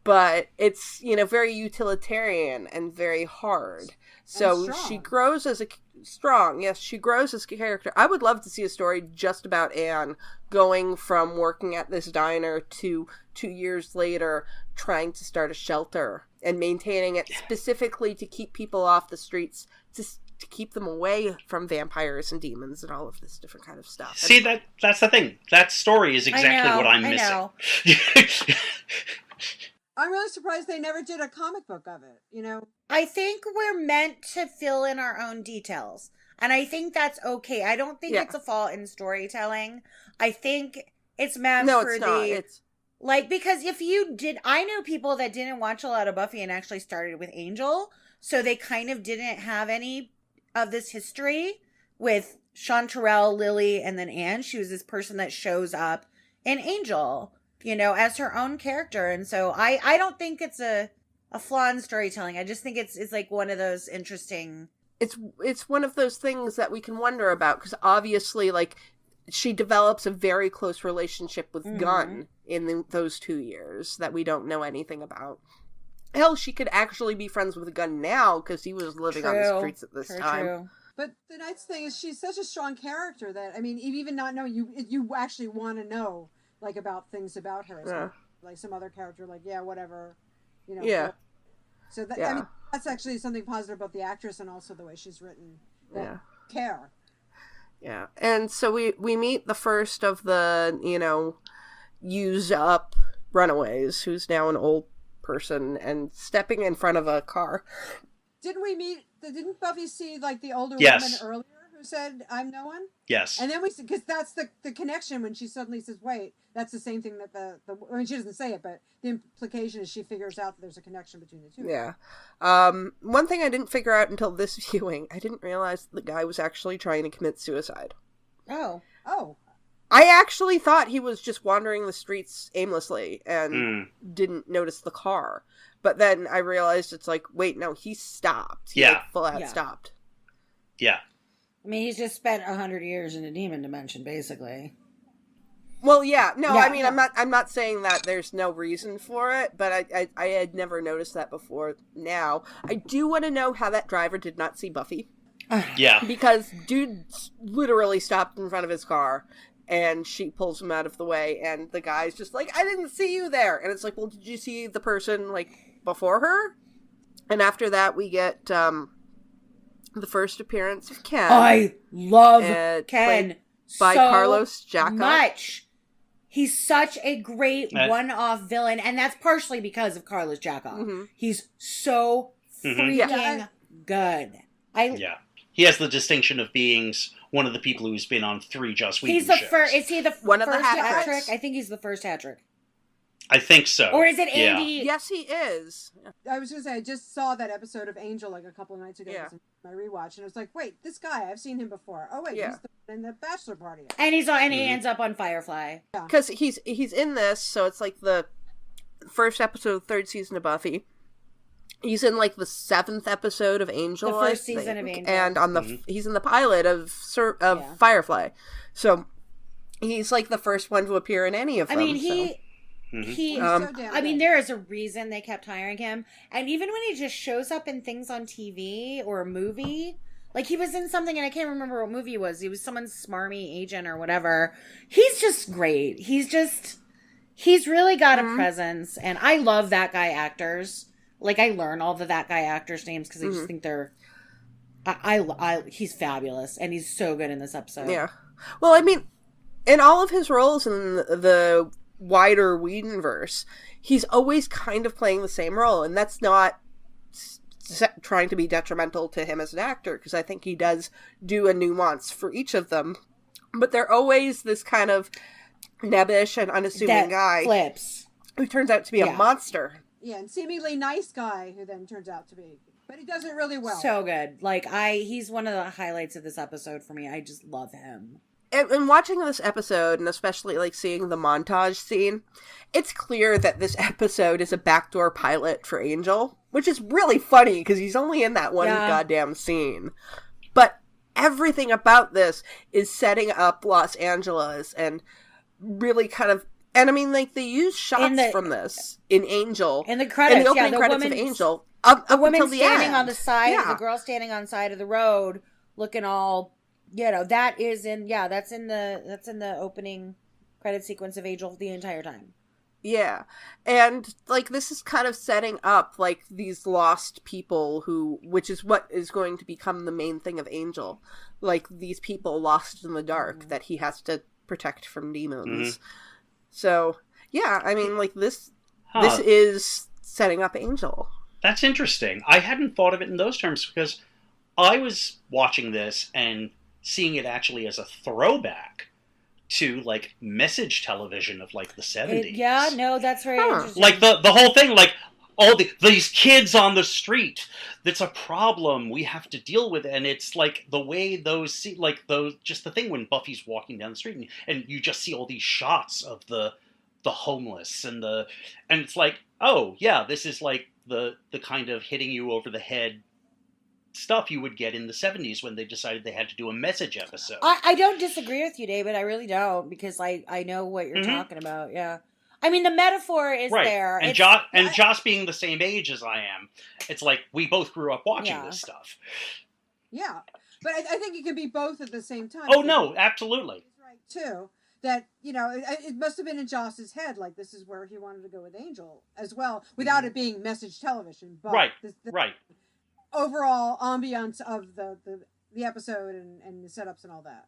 But it's, very utilitarian and very hard. So she grows as she grows as a character. I would love to see a story just about Anne going from working at this diner to 2 years later trying to start a shelter and maintaining it specifically to keep people off the streets, to keep them away from vampires and demons and all of this different kind of stuff. See, that's the thing. That story is exactly what I'm missing. I'm really surprised they never did a comic book of it, I think we're meant to fill in our own details. And I think that's okay. I don't think it's a fault in storytelling. I think it's meant for it's not. It's because if you did, I know people that didn't watch a lot of Buffy and actually started with Angel. So they kind of didn't have any of this history with Chanterelle, Lily, and then Anne. She was this person that shows up in Angel, as her own character. And so I don't think it's a flaw in storytelling. I just think it's like one of those interesting. It's one of those things that we can wonder about, because obviously, like, she develops a very close relationship with Gunn in those 2 years that we don't know anything about. Hell, she could actually be friends with Gunn now because he was living on the streets at this time. True. But the nice thing is she's such a strong character that, I mean, even not knowing, you actually want to know, like, about things about her. So, like some other character, like, whatever, Yeah. So that, I mean, that's actually something positive about the actress and also the way she's written. Care. Yeah. And so we meet the first of the, used up runaways, who's now an old person and stepping in front of a car. Didn't Buffy see, like, the older woman earlier who said, "I'm no one"? Yes. And then because that's the connection when she suddenly says, "Wait," that's the same thing that I mean, she doesn't say it, but the implication is she figures out that there's a connection between the two. Yeah. One thing I didn't figure out until this viewing, I didn't realize the guy was actually trying to commit suicide. Oh. I actually thought he was just wandering the streets aimlessly and didn't notice the car. But then I realized it's like, wait, no, he stopped. He full out stopped. Yeah. I mean, he's just spent 100 years in a demon dimension, basically. Well, I mean, I'm not saying that there's no reason for it, but I had never noticed that before now. I do want to know how that driver did not see Buffy. Yeah. Because dude literally stopped in front of his car, and she pulls him out of the way, and the guy's just like, "I didn't see you there." And it's like, well, did you see the person, like, before her? And after that, we get the first appearance of Ken. I love Ken by so Carlos Jacob. much. He's such a great one-off villain, and that's partially because of Carlos Jacob. Mm-hmm. He's so freaking good. He has the distinction of being one of the people who's been on 3 Joss Whedon shows. Is he the one first of the hat trick? I think he's the first hat trick. I think so. Or is it Andie? Yes, he is. I was going to say, I just saw that episode of Angel like a couple of nights ago. Yeah. My rewatch, and I was like, wait, this guy, I've seen him before. Oh, wait, he's the one in the bachelor party. And he ends up on Firefly. Because he's in this, so it's like the first episode of the 3rd season of Buffy. He's in, like, the 7th episode of Angel. The first season of Angel. And on he's in the pilot of Firefly. So he's, like, the first one to appear in any of them. I mean, He, so damn I mean, good. there is a reason they kept hiring him. And even when he just shows up in things on TV or a movie, like he was in something and I can't remember what movie it was. He was someone's smarmy agent or whatever. He's just great. He's really got a presence. And I love that guy actors. Like I learn all the that guy actors' names because I just think they're, he's fabulous. And he's so good in this episode. Yeah. Well, I mean, in all of his roles in the wider Whedonverse, he's always kind of playing the same role, and that's not trying to be detrimental to him as an actor, because I think he does do a nuance for each of them, but they're always this kind of nebbish and unassuming guy flips, who turns out to be a monster. Yeah, and seemingly nice guy who then turns out to be, but he does it really well. So good. Like he's one of the highlights of this episode for me. I just love him. And watching this episode, and especially like seeing the montage scene, it's clear that this episode is a backdoor pilot for Angel, which is really funny because he's only in that one goddamn scene. But everything about this is setting up Los Angeles and really kind of, and I mean, like they use shots from this in Angel, in the credits, in the opening credits of Angel, up until the standing end. On the side, the girl standing on the side of the road, looking all. That is that's in the opening credit sequence of Angel the entire time. Yeah. And like this is kind of setting up like these lost people which is what is going to become the main thing of Angel. Like these people lost in the dark that he has to protect from demons. So, yeah, I mean like this is setting up Angel. That's interesting. I hadn't thought of it in those terms because I was watching this and seeing it actually as a throwback to like message television of like the 70s. That's very interesting. Like the whole thing, like all these kids on the street, that's a problem we have to deal with. And it's like the way just the thing when Buffy's walking down the street and you just see all these shots of the homeless and it's like, oh yeah, this is like the kind of hitting you over the head stuff you would get in the 70s when they decided they had to do a message episode. I don't disagree with you, David. I really don't, because I know what you're talking about. Yeah. I mean, the metaphor is there. And Joss being the same age as I am, it's like we both grew up watching this stuff. Yeah. But I think it can be both at the same time. Oh, no, absolutely. He's right, too. That, it must have been in Joss's head, like this is where he wanted to go with Angel as well, without it being message television. But right. Overall ambiance of the episode and the setups and all that.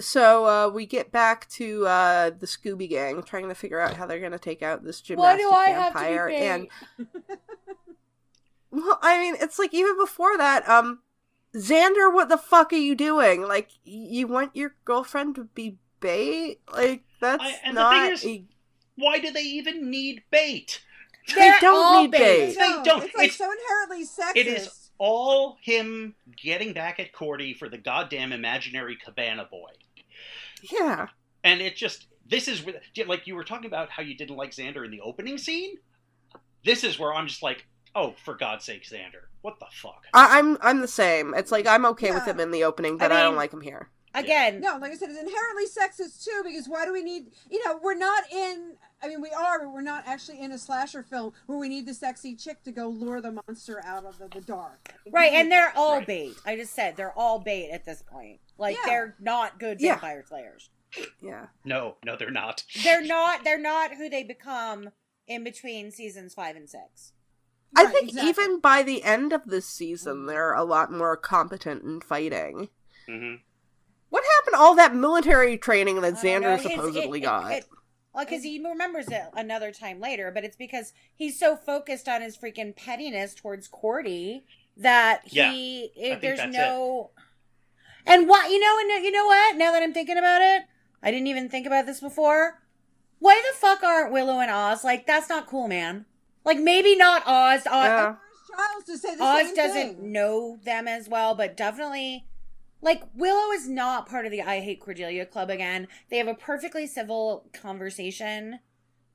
So we get back to the Scooby Gang trying to figure out how they're going to take out this gymnastic vampire. And well, I mean, it's like even before that, Xander, what the fuck are you doing? Like, you want your girlfriend to be bait? Like, that's not. The thing is, why do they even need bait? They don't need bait. They don't. It's like so inherently sexist. It is all him getting back at Cordy for the goddamn imaginary cabana boy. Yeah. And it just, this is, like you were talking about how you didn't like Xander in the opening scene. This is where I'm just like, oh, for God's sake, Xander. What the fuck? I'm the same. It's like, I'm okay with him in the opening, but I don't like him here. Again. No, like I said, it's inherently sexist too, because why do we need, we're not in, I mean, we are, but we're not actually in a slasher film where we need the sexy chick to go lure the monster out of the dark. Right, and they're all bait. I just said, they're all bait at this point. Like, they're not good vampire slayers. Yeah. No, they're not. They're not who they become in between seasons 5 and 6. I think even by the end of this season, they're a lot more competent in fighting. Mm-hmm. What happened to all that military training that Xander supposedly got? Well, because he remembers it another time later, but it's because he's so focused on his freaking pettiness towards Cordy that there's no... And what, you know what? Now that I'm thinking about it, I didn't even think about this before. Why the fuck aren't Willow and Oz? Like, that's not cool, man. Like, maybe not Oz. Giles to say the Oz same doesn't thing. know them as well, but definitely... Like, Willow is not part of the I Hate Cordelia Club again. They have a perfectly civil conversation.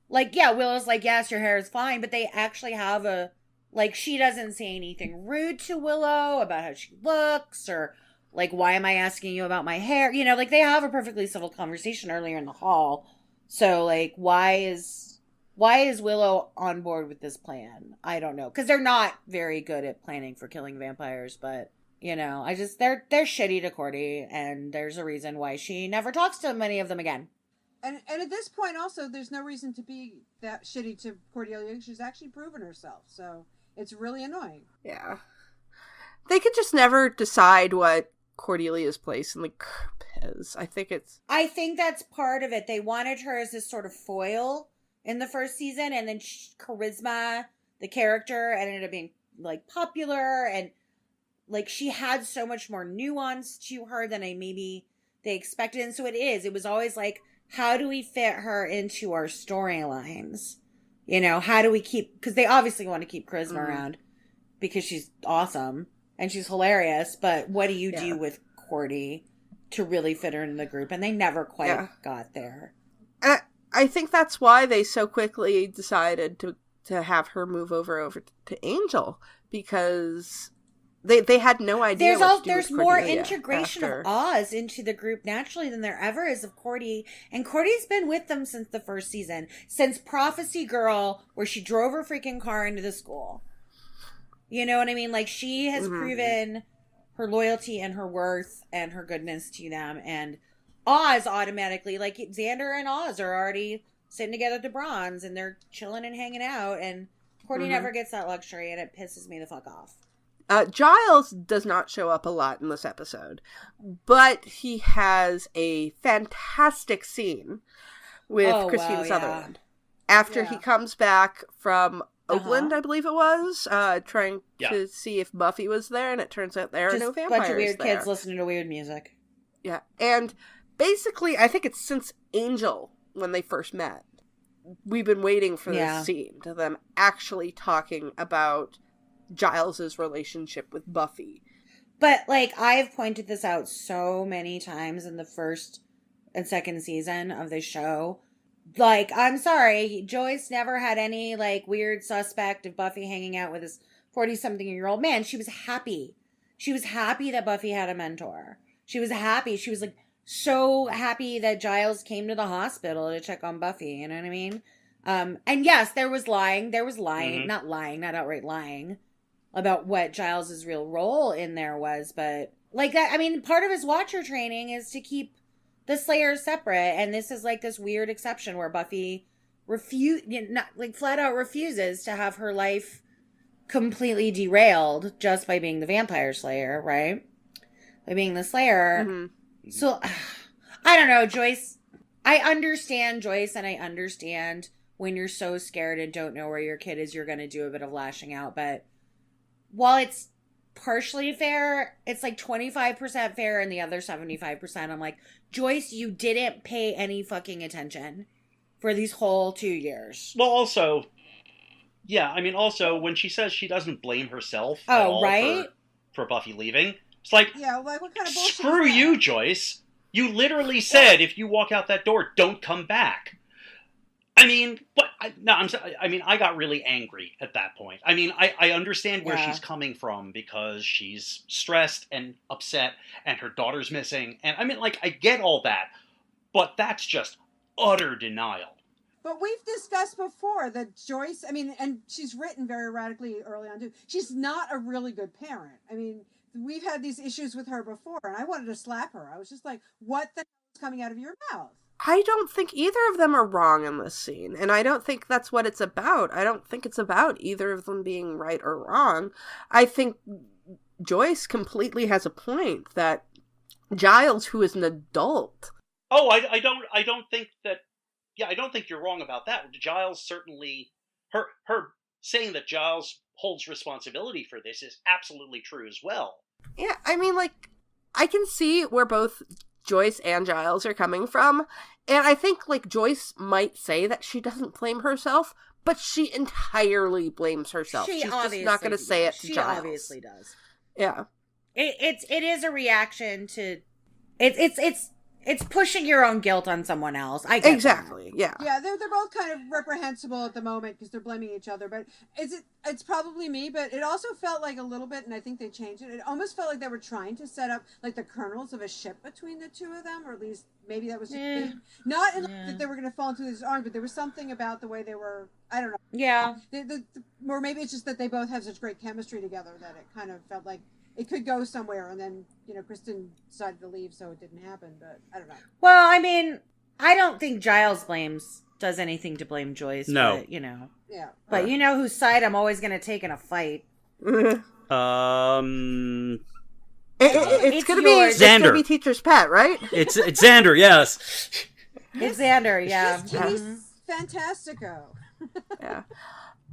Like, yeah, Willow's like, yes, your hair is fine, but they actually have a... Like, she doesn't say anything rude to Willow about how she looks, or, like, why am I asking you about my hair? Like, they have a perfectly civil conversation earlier in the hall. So, like, why is... Why is Willow on board with this plan? I don't know. Because they're not very good at planning for killing vampires, but, you know, they're shitty to Cordy, and there's a reason why she never talks to many of them again. And at this point, also, there's no reason to be that shitty to Cordelia. She's actually proven herself, so it's really annoying. Yeah. They could just never decide what Cordelia's place in the group is. I think that's part of it. They wanted her as this sort of foil in the first season, and then Charisma, the character, ended up being, like, popular, and, like, she had so much more nuance to her than they expected, and so it was always like, how do we fit her into our storylines? You know, how do we because they obviously want to keep Charisma around because she's awesome and she's hilarious, but what do you do with Cordy to really fit her in the group? And they never quite got there. I think that's why they so quickly decided to have her move over to Angel, because they had no idea. There's more integration of Oz into the group naturally than there ever is of Cordy, and Cordy's been with them since the first season, since Prophecy Girl, where she drove her freaking car into the school. You know what I mean? Like, she has proven her loyalty and her worth and her goodness to them, and Oz automatically, like, Xander and Oz are already sitting together at the Bronze, and they're chilling and hanging out, and Cordy never gets that luxury, and it pisses me the fuck off. Giles does not show up a lot in this episode, but he has a fantastic scene with Christine Sutherland. After he comes back from Oakland, I believe it was, trying to see if Buffy was there, and it turns out there are no vampires there. Bunch of weird kids listening to weird music. Yeah, and basically, I think it's since Angel, when they first met, we've been waiting for this scene, to them actually talking about Giles's relationship with Buffy. But, like, I've pointed this out so many times in the first and second season of the show. Like, I'm sorry, Joyce never had any, like, weird suspect of Buffy hanging out with this 40-something-year-old man. She was happy. She was happy that Buffy had a mentor. She was happy. She was, like, so happy that Giles came to the hospital to check on Buffy, you know what I mean? And yes, there was lying. Not outright lying about what Giles's real role in there was, but like that, I mean, part of his Watcher training is to keep the Slayers separate, and this is like this weird exception where Buffy flat out refuses to have her life completely derailed just by being the vampire slayer, right? By being the Slayer. So, I don't know, Joyce. I understand Joyce, and I understand when you're so scared and don't know where your kid is, you're going to do a bit of lashing out, but while it's partially fair, it's like 25% fair and the other 75%. I'm like, Joyce, you didn't pay any fucking attention for these whole 2 years. Well, also, when she says she doesn't blame herself at all for Buffy leaving, it's like, what kind of bullshit screw is that? you, Joyce. You literally said if you walk out that door, don't come back. I mean, I got really angry at that point. I mean, I understand where she's coming from because she's stressed and upset and her daughter's missing. And I mean, like, I get all that, but that's just utter denial. But we've discussed before that Joyce, I mean, and she's written very erratically early on too, she's not a really good parent. I mean, we've had these issues with her before, and I wanted to slap her. I was just like, what the hell is coming out of your mouth? I don't think either of them are wrong in this scene, and I don't think that's what it's about. I don't think it's about either of them being right or wrong. I think Joyce completely has a point that Giles, who is an adult... Oh, I don't think that... Yeah, I don't think you're wrong about that. Giles certainly... Her saying that Giles holds responsibility for this is absolutely true as well. Yeah, I mean, like, I can see where both Joyce and Giles are coming from, and I think, like, Joyce might say that she doesn't blame herself, but she entirely blames herself. She's just not going to say it to Giles. She obviously does. Yeah. It is a reaction to... It's It's pushing your own guilt on someone else. I get Exactly. Yeah. Yeah, they're both kind of reprehensible at the moment because they're blaming each other. But it's probably me, but it also felt like a little bit, and I think they changed it. It almost felt like they were trying to set up like the kernels of a ship between the two of them, or at least maybe that was just me. Not in that they were going to fall into his arms, but there was something about the way they were. I don't know. Yeah. Or maybe it's just that they both have such great chemistry together that it kind of felt like it could go somewhere, and then, Kristen decided to leave, so it didn't happen, but I don't know. Well, I mean, I don't think Giles does anything to blame Joyce. No. But, Yeah. But you know whose side I'm always going to take in a fight? It's gonna Xander. be teacher's pet, right? It's Xander, yes. It's Xander, yeah. Kitty's fantastico. Yeah.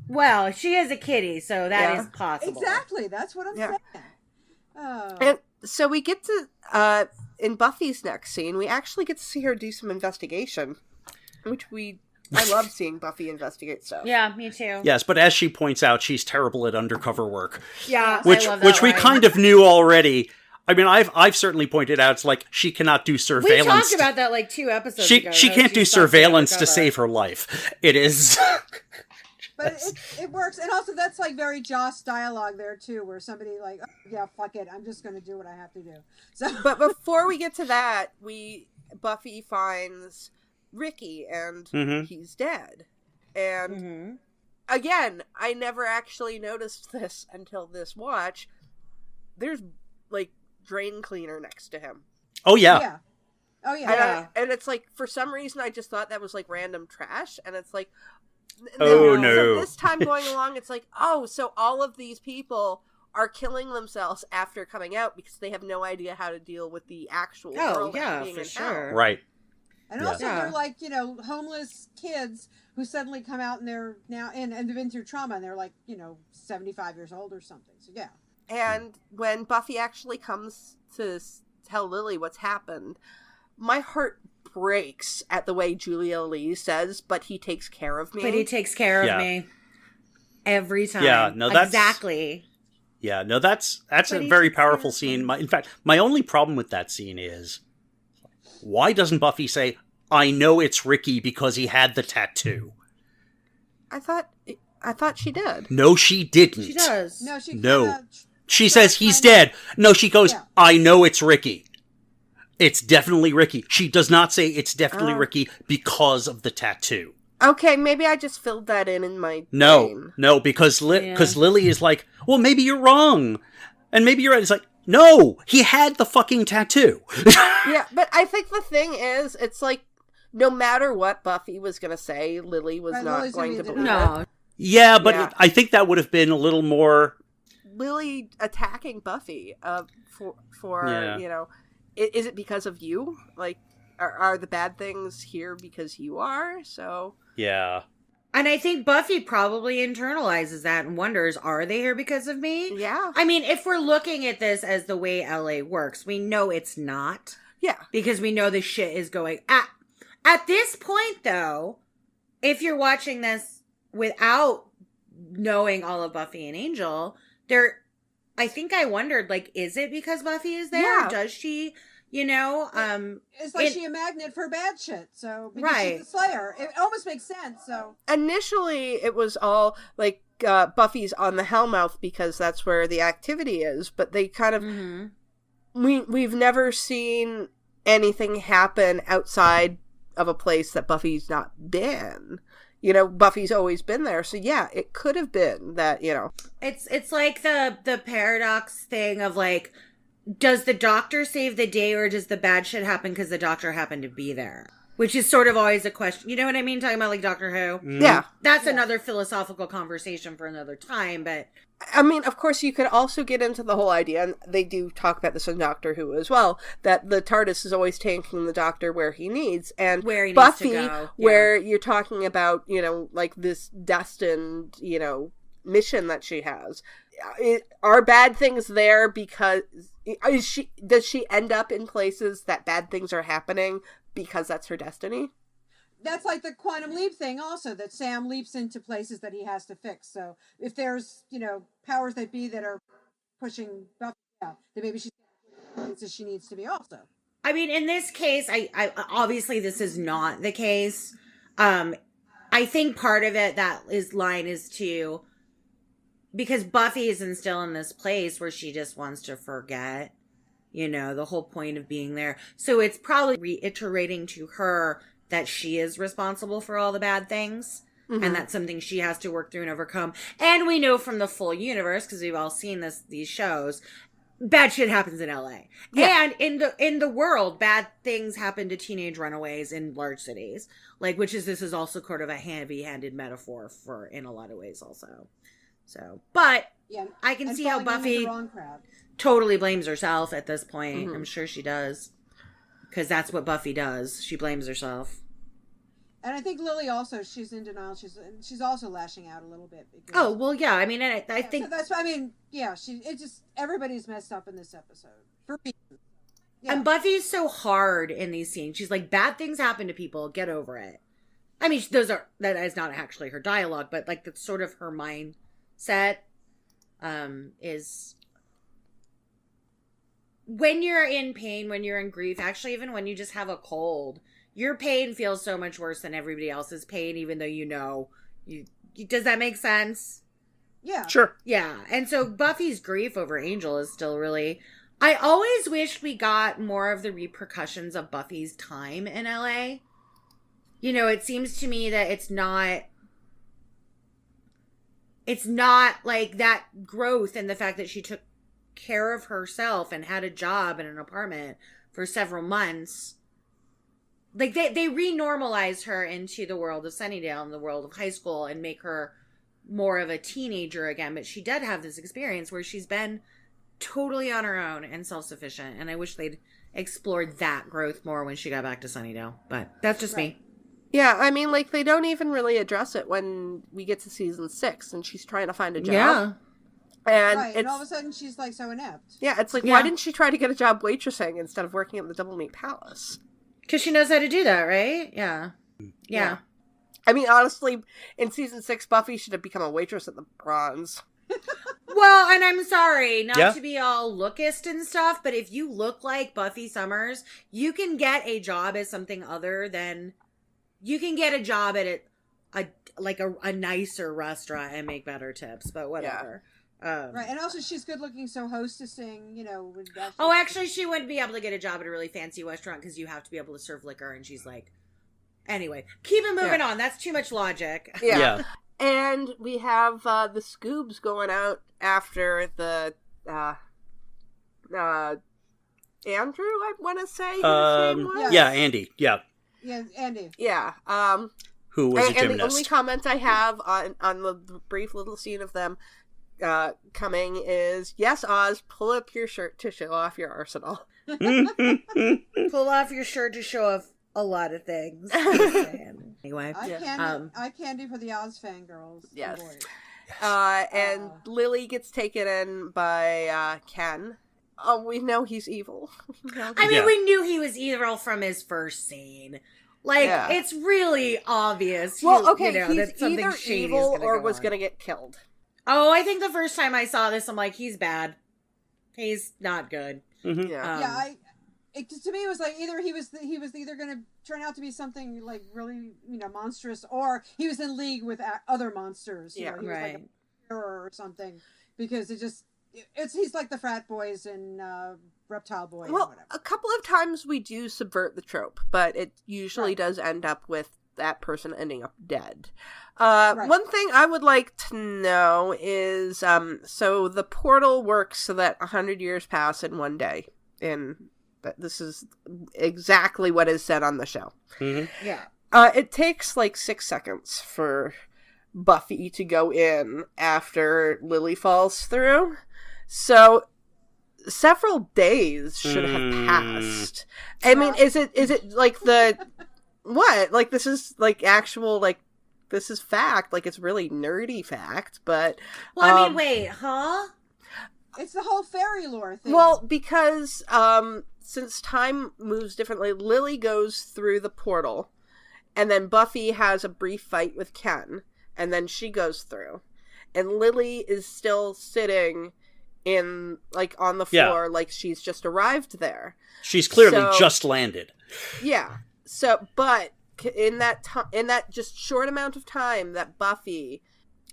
Well, she is a kitty, so that is possible. Exactly, that's what I'm saying. Oh. And so we get to, in Buffy's next scene, we actually get to see her do some investigation, which I love seeing Buffy investigate stuff. Yeah, me too. Yes, but as she points out, she's terrible at undercover work. Yeah, which I love that which we line. kind of knew already. I mean, I've certainly pointed out it's like she cannot do surveillance. We talked about that like 2 episodes ago. She can't do surveillance to save her life. It is. But it works, and also that's like very Joss dialogue there too, where somebody like, oh, yeah, fuck it, I'm just going to do what I have to do. So, But before we get to that, Buffy finds Ricky, and he's dead. And again, I never actually noticed this until this watch. There's like drain cleaner next to him. Oh yeah. yeah. Oh yeah. And it's like, for some reason, I just thought that was like random trash, and it's like, Oh, so no. this time going along, it's like, oh, so all of these people are killing themselves after coming out because they have no idea how to deal with the actual world. Being for in sure. hell. Right. And also they're like, homeless kids who suddenly come out and they're now and they've been through trauma and they're like, 75 years old or something. So yeah. And when Buffy actually comes to tell Lily what's happened, my heart breaks at the way Julia Lee says, but he takes care of me. But he takes care of me every time. Yeah, no, that's exactly. Yeah, no, that's a very powerful scene. In fact, my only problem with that scene is, why doesn't Buffy say, "I know it's Ricky because he had the tattoo"? I thought she did. No, she didn't. She does. No, she She says he's dead. No, she goes, "I know it's Ricky. It's definitely Ricky." She does not say it's definitely Ricky because of the tattoo. Okay, maybe I just filled that in my brain. No, because Lily is like, well, maybe you're wrong. And maybe you're right. It's like, no, he had the fucking tattoo. Yeah, but I think the thing is, it's like, no matter what Buffy was going to say, Lily was not going to believe it. Yeah, but I think that would have been a little more... Lily attacking Buffy is it because of you? Like, are the bad things here because you are? So... Yeah. And I think Buffy probably internalizes that and wonders, are they here because of me? Yeah. I mean, if we're looking at this as the way LA works, we know it's not. Yeah. Because we know the shit is going... At this point, though, if you're watching this without knowing all of Buffy and Angel, I think I wondered, like, is it because Buffy is there? Yeah. Does she... it's like she a magnet for bad shit. So because she's the Slayer, it almost makes sense. So initially, it was all like Buffy's on the Hellmouth because that's where the activity is. But they kind of we've never seen anything happen outside of a place that Buffy's not been. Buffy's always been there. So yeah, it could have been that. It's like the paradox thing of like, does the doctor save the day or does the bad shit happen because the doctor happened to be there? Which is sort of always a question. You know what I mean? Talking about like Doctor Who? Yeah. That's another philosophical conversation for another time, but... I mean, of course, you could also get into the whole idea, and they do talk about this in Doctor Who as well, that the TARDIS is always taking the Doctor where he needs, and where he Buffy, needs to go. where you're talking about, like this destined, mission that she has. Are bad things there because... Does she end up in places that bad things are happening because that's her destiny? That's like the quantum leap thing also, that Sam leaps into places that he has to fix. So if there's, powers that be that are pushing Buffy out, then maybe she's in places she needs to be also. I mean, in this case, I obviously this is not the case. I think part of it is to, because Buffy is still in this place where she just wants to forget, the whole point of being there. So it's probably reiterating to her that she is responsible for all the bad things. Mm-hmm. And that's something she has to work through and overcome. And we know from the full universe, because we've all seen these shows, bad shit happens in LA. Yeah. And in the world, bad things happen to teenage runaways in large cities. This is also sort of a heavy-handed metaphor for, in a lot of ways also. So, but yeah, I can see how Buffy totally blames herself at this point. Mm-hmm. I'm sure she does. Because that's what Buffy does. She blames herself. And I think Lily also, she's in denial. She's also lashing out a little bit. Because, oh, well, yeah. I mean, I think... So that's, everybody's messed up in this episode. For me. Yeah. And Buffy's so hard in these scenes. She's like, bad things happen to people. Get over it. I mean, that is not actually her dialogue, but that's sort of her mindset, is... When you're in pain, when you're in grief, actually, even when you just have a cold... Your pain feels so much worse than everybody else's pain, even though you does that make sense? Yeah. Sure. Yeah. And so Buffy's grief over Angel is still really... I always wished we got more of the repercussions of Buffy's time in LA. It seems to me that it's not like that growth and the fact that she took care of herself and had a job and an apartment for several months. They re-normalize her into the world of Sunnydale and the world of high school and make her more of a teenager again. But she did have this experience where she's been totally on her own and self-sufficient. And I wish they'd explored that growth more when she got back to Sunnydale. But that's just me. Yeah, I mean, they don't even really address it when we get to season 6 and she's trying to find a job. Yeah. And all of a sudden she's so inept. Yeah, it's why didn't she try to get a job waitressing instead of working at the Double Meat Palace? Because she knows how to do that, right? Yeah. I mean, honestly, in season 6, Buffy should have become a waitress at the Bronze. Well, and I'm sorry, not to be all lookist and stuff, but if you look like Buffy Summers, you can get a job as something other than... You can get a job at a nicer restaurant and make better tips, but whatever. Yeah. Right, and also she's good looking, so hostessing, actually, she wouldn't be able to get a job at a really fancy restaurant because you have to be able to serve liquor, and she's like, anyway, keep it moving on. That's too much logic. Yeah. And we have the Scoobs going out after the Andrew, I want to say his name was? Yeah, Andie. Yeah. Yeah, Andie. Yeah. Who was a gymnast. And the only comment I have on the brief little scene of them coming is, yes, Oz, pull up your shirt to show off your arsenal. Pull off your shirt to show off a lot of things. Anyway. Eye candy for the Oz fangirls. Yes. And Lily gets taken in by Ken. Oh, we know he's evil. We knew he was evil from his first scene. It's really obvious. He's either evil or was going to get killed. Oh, I think the first time I saw this, I'm like, he's bad. He's not good. Mm-hmm. To me, it was either he was either going to turn out to be something really monstrous, or he was in league with other monsters. He was like a terror or something, because he's like the frat boys and Reptile Boy. Well, a couple of times we do subvert the trope, but it usually does end up with that person ending up dead. One thing I would like to know is, so the portal works so that 100 years pass in one day. This is exactly what is said on the show. Mm-hmm. Yeah. It takes 6 seconds for Buffy to go in after Lily falls through. So several days should have passed. I mean, is it the what? This is actual this is fact. It's really nerdy fact, but well, I mean, wait, huh? It's the whole fairy lore thing. Well, because since time moves differently, Lily goes through the portal, and then Buffy has a brief fight with Ken, and then she goes through, and Lily is still sitting in like on the Yeah. floor, like she's just arrived there. She's clearly So- just landed. Yeah. So, but in that just short amount of time that Buffy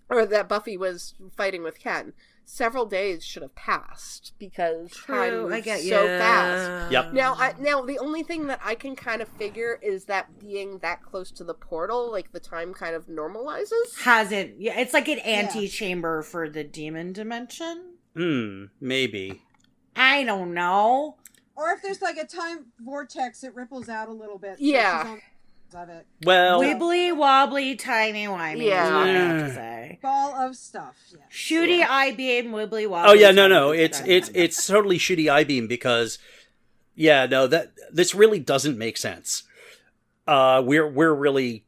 was fighting with Ken, several days should have passed because time moves so fast. Yep. Now the only thing that I can kind of figure is that being that close to the portal, like the time kind of normalizes. Hasn't. Yeah, it's like an antechamber for the demon dimension. Maybe. I don't know. Or if there's like a time vortex, it ripples out a little bit. So Yeah. she's on of it. Well, Wibbly wobbly timey wimey. Yeah. Is what I have to say. Ball of stuff. Yeah. Shooty eye beam, wibbly wobbly. oh yeah, no, timey-wimey. it's totally shooty I-beam because, yeah, no, that this really doesn't make sense. We're really,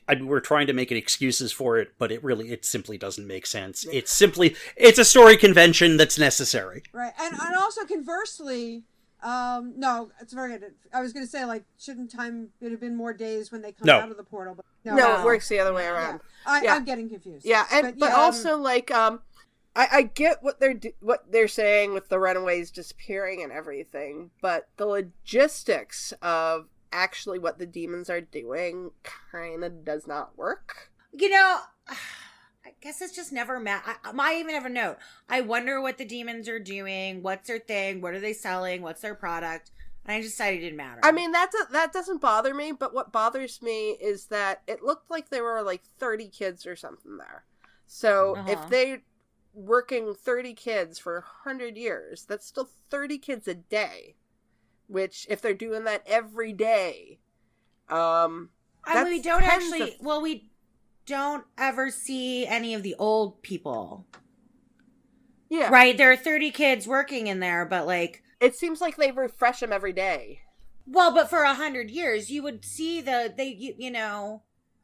I mean, we're trying to make excuses for it, but it simply doesn't make sense. It's a story convention that's necessary. Right. And also conversely, no, it's very good. I was going to say, like, shouldn't time, it have been more days when they come No. out of the portal? But No, it works the other way around. Yeah. I'm getting confused. Yeah, but also like I get what they're saying with the runaways disappearing and everything, but the logistics of actually what the demons are doing kind of does not work. You know, I guess it's just never I even have a note. I wonder what the demons are doing. What's their thing? What are they selling? What's their product? And I just decided it didn't matter. I mean, that doesn't bother me, but what bothers me is that it looked like there were like 30 kids or something there. So if they're working 30 kids for 100 years, that's still 30 kids a day. Which, if they're doing that every day, that's we don't tens actually. of- Well, we don't ever see any of the old people. Yeah. Right? There are 30 kids working in there, but like, It seems like they refresh them every day. well, but for 100 years, you would see you know,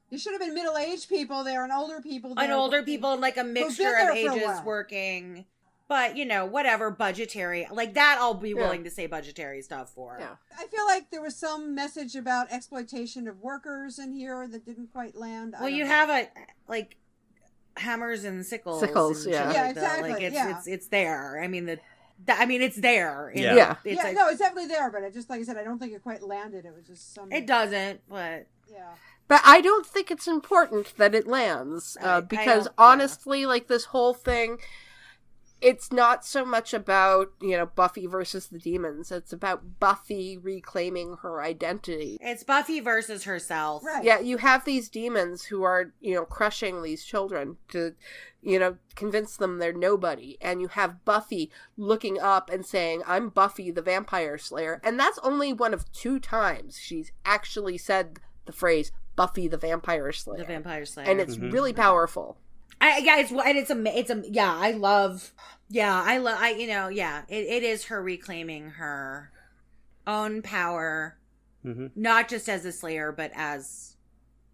You should have been middle-aged people there and older people there. an older people and like a mixture there of for a ages while. working. But, you know, whatever, budgetary. Like that, I'll be willing to say budgetary stuff for. Yeah. I feel like there was some message about exploitation of workers in here that didn't quite land. Well, you have like hammers and sickles. Sickles, and yeah. shit Yeah, like that. exactly, Like it's there. I mean, it's there. Yeah. Yeah. It's Yeah, no, it's definitely there, but it just, like I said, I don't think it quite landed. It was just some... it doesn't, but Yeah. But I don't think it's important that it lands, I because don't- honestly, like this whole thing, it's not so much about, you know, Buffy versus the demons. It's about Buffy reclaiming her identity. it's Buffy versus herself. Right. Yeah, you have these demons who are, you know, crushing these children to, you know, convince them they're nobody. And you have Buffy looking up and saying, I'm Buffy the Vampire Slayer. And that's only one of 2 times she's actually said the phrase Buffy the Vampire Slayer. The Vampire Slayer. And it's really powerful. It is her reclaiming her own power, Mm-hmm. not just as a Slayer, but as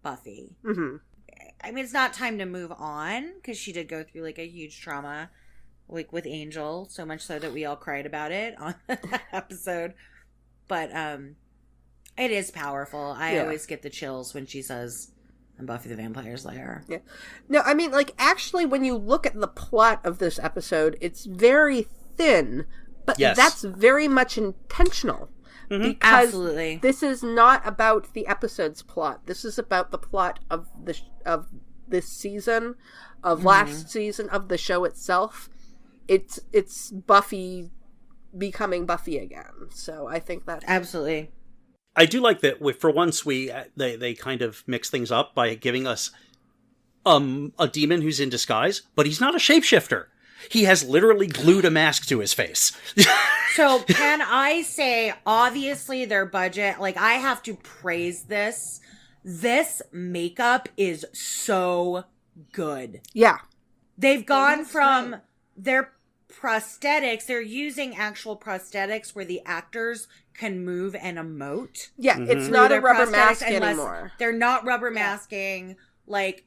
Buffy. Mm-hmm. I mean, it's not time to move on because she did go through like a huge trauma, like with Angel, so much so that we all cried about it on that episode. But it is powerful. I always get the chills when she says, "I'm Buffy the Vampire Slayer." Yeah. No, I mean, like, actually, when you look at the plot of this episode, it's very thin, but Yes. that's very much intentional. Because Absolutely. this is not about the episode's plot. This is about the plot of this season, of last season, of the show itself. It's Buffy becoming Buffy again. So I think that's... Absolutely. I do like that. For once, they kind of mix things up by giving us a demon who's in disguise, but he's not a shapeshifter. He has literally glued a mask to his face. So can I say, obviously their budget, like I have to praise this. This makeup is so good. Yeah. They've gone looks from great. their prosthetics, they're using actual prosthetics where the actors can move and emote. Yeah, it's through not a their rubber prosthetics mask unless anymore. They're not rubber masking. Like,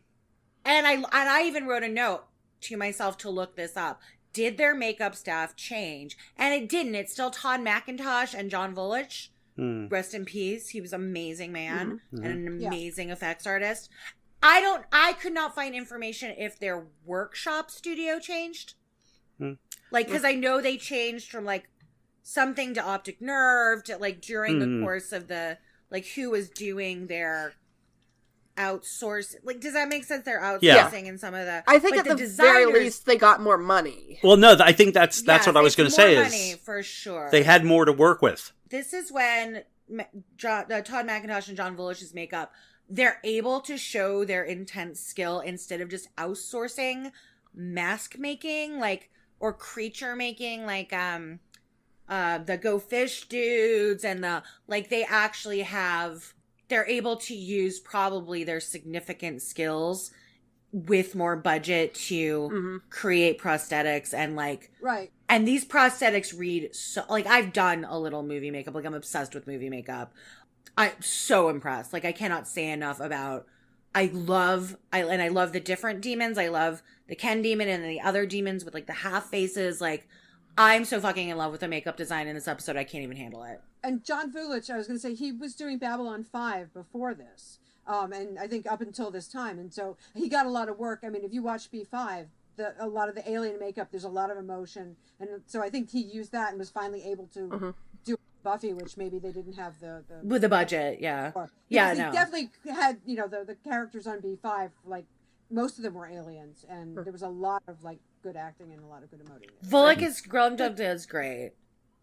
and I even wrote a note to myself to look this up. Did their makeup staff change? And it didn't. It's still Todd McIntosh and John Vulich. Rest in peace. He was an amazing man and an amazing effects artist. I could not find information if their workshop studio changed. Like, because I know they changed from, like, something to optic nerve to, like, during the course of the, like, who was doing their outsource. Like, does that make sense? They're outsourcing in some of the... I think at the very least they got more money. Well, no, I think that's what I was going to say is... money, for sure. They had more to work with. This is when Todd McIntosh and John Volish's makeup, they're able to show their intense skill instead of just outsourcing mask making, like, or creature making, like, the Go Fish dudes and the, like, they actually have, they're able to use probably their significant skills with more budget to create prosthetics and, like, Right. And these prosthetics read so, like, I've done a little movie makeup, like, I'm obsessed with movie makeup. I'm so impressed. Like, I cannot say enough about, I love the different demons. I love the Ken demon and the other demons with, like, the half faces. Like, I'm so fucking in love with the makeup design in this episode. I can't even handle it. And John Vulich, I was going to say, he was doing Babylon 5 before this. And I think up until this time. And so he got a lot of work. I mean, if you watch B5, a lot of the alien makeup, there's a lot of emotion. And so I think he used that and was finally able to do Buffy, which maybe they didn't have with the budget. Yeah. He definitely had, you know, the characters on B5, like, most of them were aliens. And there was a lot of, like, good acting and a lot of good emoting. Volek is grown up, does great.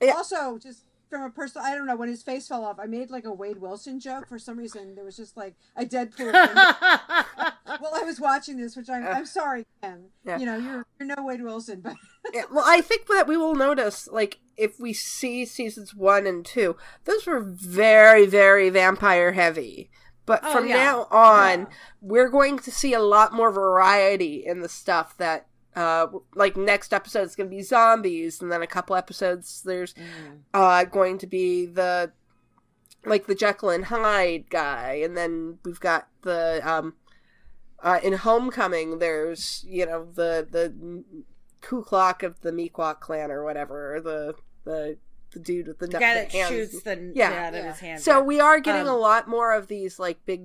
Also, just from a personal, I don't know, when his face fell off, I made, like, a Wade Wilson joke. For some reason, there was just, like, a Deadpool while I was watching this, which I'm sorry, Ken. Yeah. You know, you're no Wade Wilson, but... Well, I think that we will notice, like, if we see seasons 1 and 2, those were very, very vampire heavy. But from now on, we're going to see a lot more variety in the stuff that, like, next episode is going to be zombies, and then a couple episodes there's going to be the Jekyll and Hyde guy, and then we've got the in Homecoming there's, you know, the Ku Klux of the Meequot clan or whatever, the dude with the guy that hands. Shoots the out of his hands. So we are getting a lot more of these, like, big,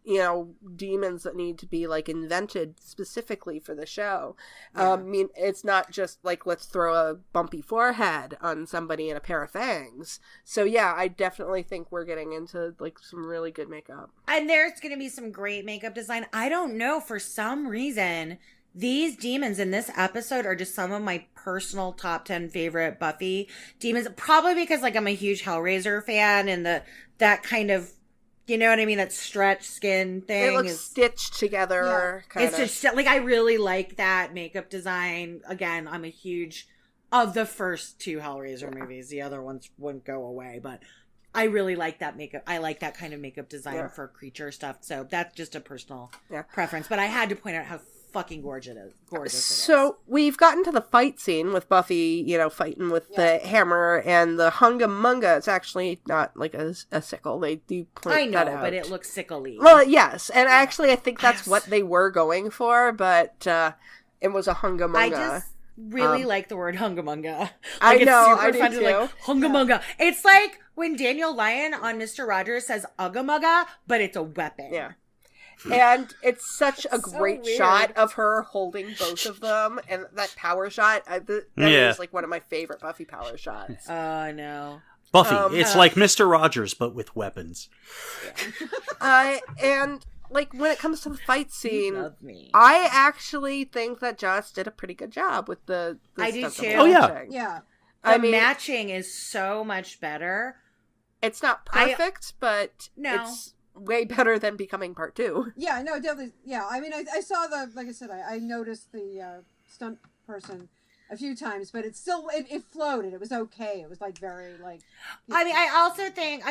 you know, demons that need to be, like, invented specifically for the show. I mean, it's not just like, let's throw a bumpy forehead on somebody and a pair of fangs. So yeah, I definitely think we're getting into, like, some really good makeup. And there's going to be some great makeup design. I don't know, for some reason, these demons in this episode are just some of my personal top 10 favorite Buffy demons. Probably because, like, I'm a huge Hellraiser fan, and that kind of, you know what I mean? That stretch skin thing. It looks stitched together. Yeah. It's just, like, I really like that makeup design. Again, I'm a huge, of the first 2 Hellraiser movies. The other ones wouldn't go away, but I really like that makeup. I like that kind of makeup design for creature stuff. So that's just a personal preference. But I had to point out how fucking gorgeous it is. So we've gotten to the fight scene with Buffy, you know, fighting with the hammer and the Hunga Munga. It's actually not like a sickle. They do point that out. But it looks sickly. Well, yes, and actually I think that's what they were going for, but it was a Hunga Munga. I just really like the word Hunga Munga. Like, I know, I do do too. Like, Hunga Munga. It's like when Daniel Lyon on Mr. Rogers says Ugga Mugga, but it's a weapon. Yeah. And it's such a great shot of her holding both of them, and that power shot, that is, like, one of my favorite Buffy power shots. Oh, I know. Buffy, it's like Mr. Rogers, but with weapons. And, like, when it comes to the fight scene, I actually think that Joss did a pretty good job with the I do too. Oh, yeah. Yeah. The matching is so much better. It's not perfect, but it's way better than Becoming Part 2. Yeah, no, definitely. Yeah, I mean, I saw like I said, I noticed the stunt person a few times, but it still, it flowed and it was okay. It was, like, very, like... I mean, I also think,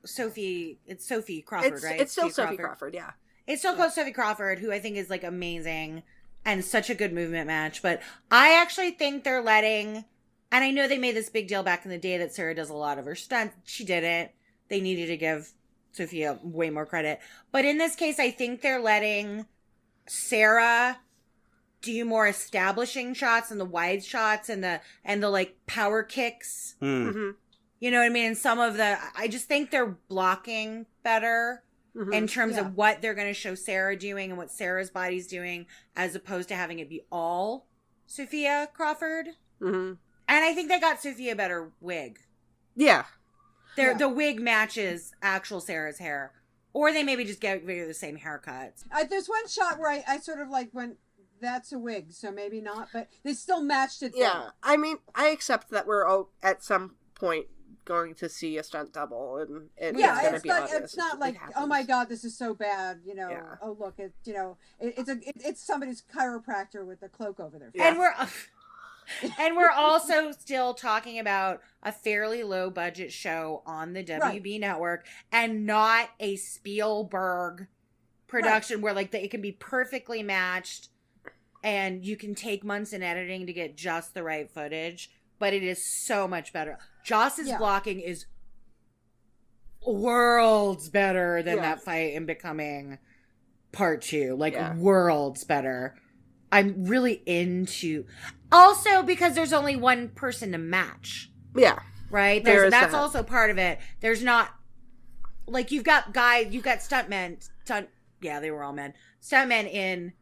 Sophie, it's Sophie Crawford, right? It's still Sophie Crawford, yeah. It's still called Sophie Crawford, who I think is, like, amazing and such a good movement match, but I actually think they're letting, and I know they made this big deal back in the day that Sarah does a lot of her stunts. She didn't. They needed to give Sophia way more credit. But in this case, I think they're letting Sarah do more establishing shots and the wide shots and the like power kicks. Mm-hmm. You know what I mean? And some of I just think they're blocking better in terms of what they're going to show Sarah doing and what Sarah's body's doing, as opposed to having it be all Sophia Crawford. Mm-hmm. And I think they got Sophia a better wig. Yeah. The wig matches actual Sarah's hair. Or they maybe just get rid of the same haircut. There's one shot where I sort of like went, that's a wig, so maybe not, but they still matched it. Yeah. There. I mean, I accept that we're all at some point going to see a stunt double, and it's going to be obvious. It's not like, oh my god, this is so bad, you know. Yeah. Oh look, it's somebody's chiropractor with a cloak over their face. And we're also still talking about a fairly low budget show on the WB network, and not a Spielberg production where like it can be perfectly matched, and you can take months in editing to get just the right footage. But it is so much better. Joss's blocking is worlds better than that fight in Becoming Part 2. Like, worlds better. I'm really into... Also, because there's only one person to match. Yeah. Right? That's also part of it. There's not... Like, you've got stuntmen... Yeah, they were all men. Stuntmen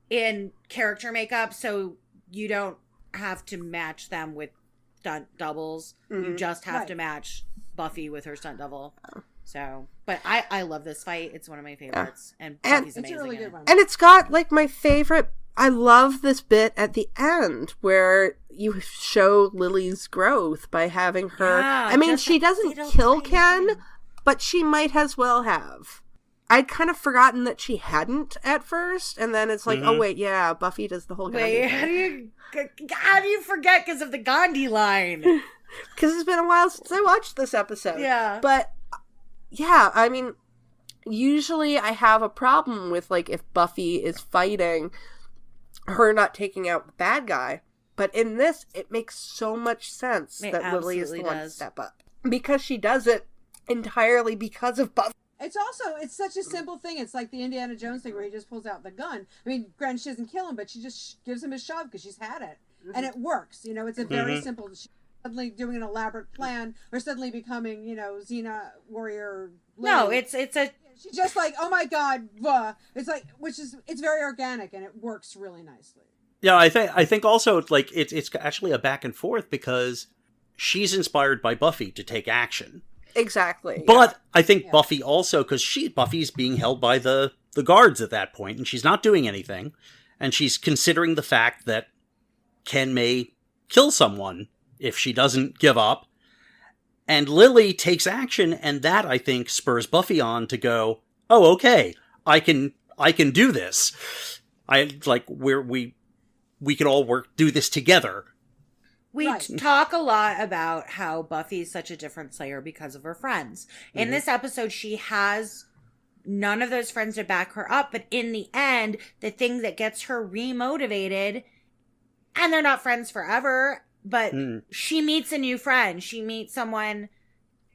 in character makeup, so you don't have to match them with stunt doubles. Mm-hmm. You just have to match Buffy with her stunt double. So, but I love this fight. It's one of my favorites, and Buffy's amazing. It's a really good one. And it's got like my favorite. I love this bit at the end where you show Lily's growth by having her. Yeah, I mean, she doesn't kill Ken, but she might as well have. I'd kind of forgotten that she hadn't at first, and then it's like, oh wait, yeah, Buffy does the whole Gandhi thing. How do you forget because of the Gandhi line? Because it's been a while since I watched this episode. Yeah. But, yeah, I mean, usually I have a problem with, like, if Buffy is fighting, her not taking out the bad guy. But in this, it makes so much sense that Lily is the one to step up. Because she does it entirely because of Buffy. It's such a simple thing. It's like the Indiana Jones thing where he just pulls out the gun. I mean, granted, she doesn't kill him, but she just gives him a shove because she's had it. Mm-hmm. And it works. You know, it's a very simple... She's suddenly doing an elaborate plan or suddenly becoming, you know, Xena warrior. Lily. No, it's a... She's just like, oh my god, it's like, it's very organic and it works really nicely. Yeah, I think also, like, it's actually a back and forth because she's inspired by Buffy to take action. Exactly. But I think Buffy also, because Buffy's being held by the guards at that point, and she's not doing anything, and she's considering the fact that Ken may kill someone if she doesn't give up. And Lily takes action, and that, I think, spurs Buffy on to go, oh, okay, I can do this. We can all do this together. We talk a lot about how Buffy's such a different Slayer because of her friends. In this episode, she has none of those friends to back her up, but in the end, the thing that gets her remotivated, and they're not friends forever, but she meets a new friend. She meets someone,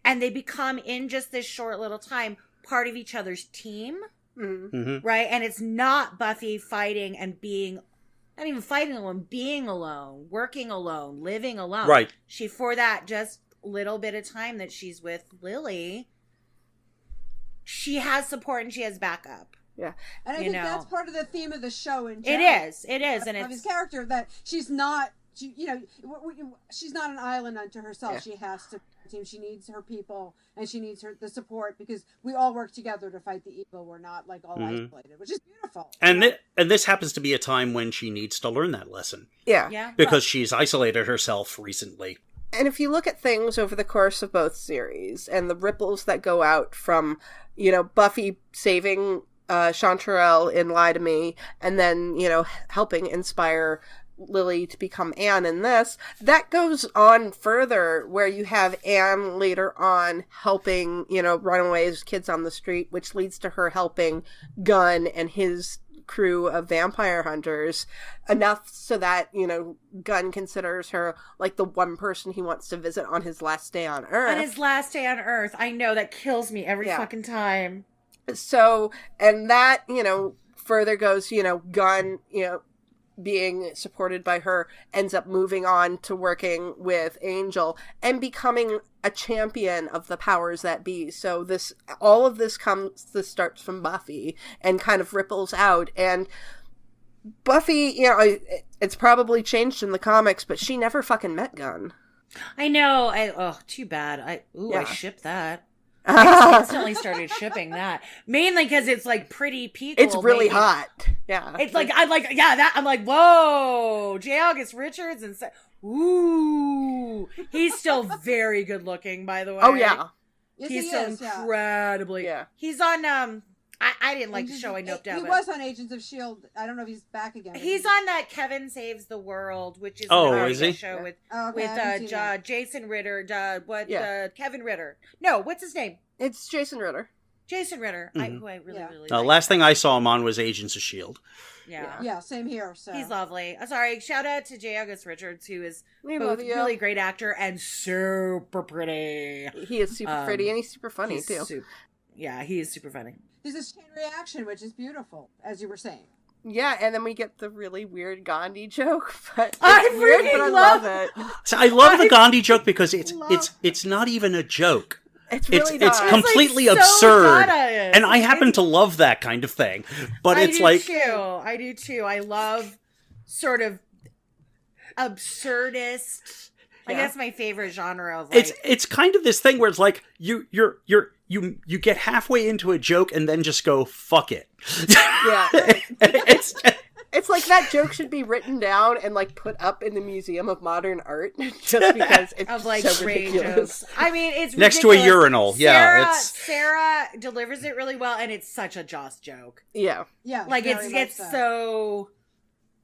and they become, in just this short little time, part of each other's team, right? And it's not Buffy fighting and being... Not even fighting alone, being alone, working alone, living alone. Right. She, for that just little bit of time that she's with Lily, she has support and she has backup. Yeah. And I think that's part of the theme of the show in general. It is. And of his character, that she's not, she's not an island unto herself. Yeah. She has to, she needs her people and she needs the support because we all work together to fight the evil. We're not like all isolated, which is beautiful. And this happens to be a time when she needs to learn that lesson. Yeah. Because she's isolated herself recently. And if you look at things over the course of both series and the ripples that go out from, Buffy saving Chanterelle in Lie to Me and then, helping inspire Lily to become Anne in this, that goes on further where you have Anne later on helping, runaways, kids on the street, which leads to her helping Gunn and his crew of vampire hunters enough so that, Gunn considers her like the one person he wants to visit on his last day on Earth. On his last day on Earth. I know, that kills me every fucking time. So, and that, further goes, Gunn, being supported by her, ends up moving on to working with Angel and becoming a champion of the powers that be. So this starts from Buffy and kind of ripples out. And Buffy, it's probably changed in the comics, but she never fucking met Gunn. I know. Too bad. I Yeah. shipped that. I instantly started shipping that. Mainly because it's like pretty peak. It's really hot. Yeah. It's like, I'm like, whoa, J. August Richards ooh. He's still very good looking, by the way. Oh, yeah. Yes, He's he so is, incredibly. Yeah. He's on, I didn't like the show, I noped out. He was on Agents of S.H.I.E.L.D. I don't know if he's back again. He's on that Kevin Saves the World, which is is he? show with Jason Ritter. Kevin Ritter. No, what's his name? It's Jason Ritter. Jason Ritter, Mhm. who I really like. Last thing I saw him on was Agents of S.H.I.E.L.D. Yeah, same here. So he's lovely. Sorry, shout out to J. August Richards, who is We both love you. really great actor and super pretty. He is super pretty and he's super funny, too. He is super funny. There's this chain reaction, which is beautiful, as you were saying. Yeah, and then we get the really weird Gandhi joke, but I it's weird, but I love it. So I love the Gandhi joke because it's not even a joke. It's really it's not. completely It's like so absurd, meta. and I happen to love that kind of thing. But it's like I do too. I love sort of absurdist. Like that's my favorite genre of like. It's kind of this thing where it's like you get halfway into a joke and then just go fuck it. Yeah. it's It's like that joke should be written down and like put up in the Museum of Modern Art just because it's of like so great ridiculous. jokes. I mean, it's next ridiculous. to a urinal. Sarah delivers it really well, and it's such a Joss joke. Yeah. Like it's so.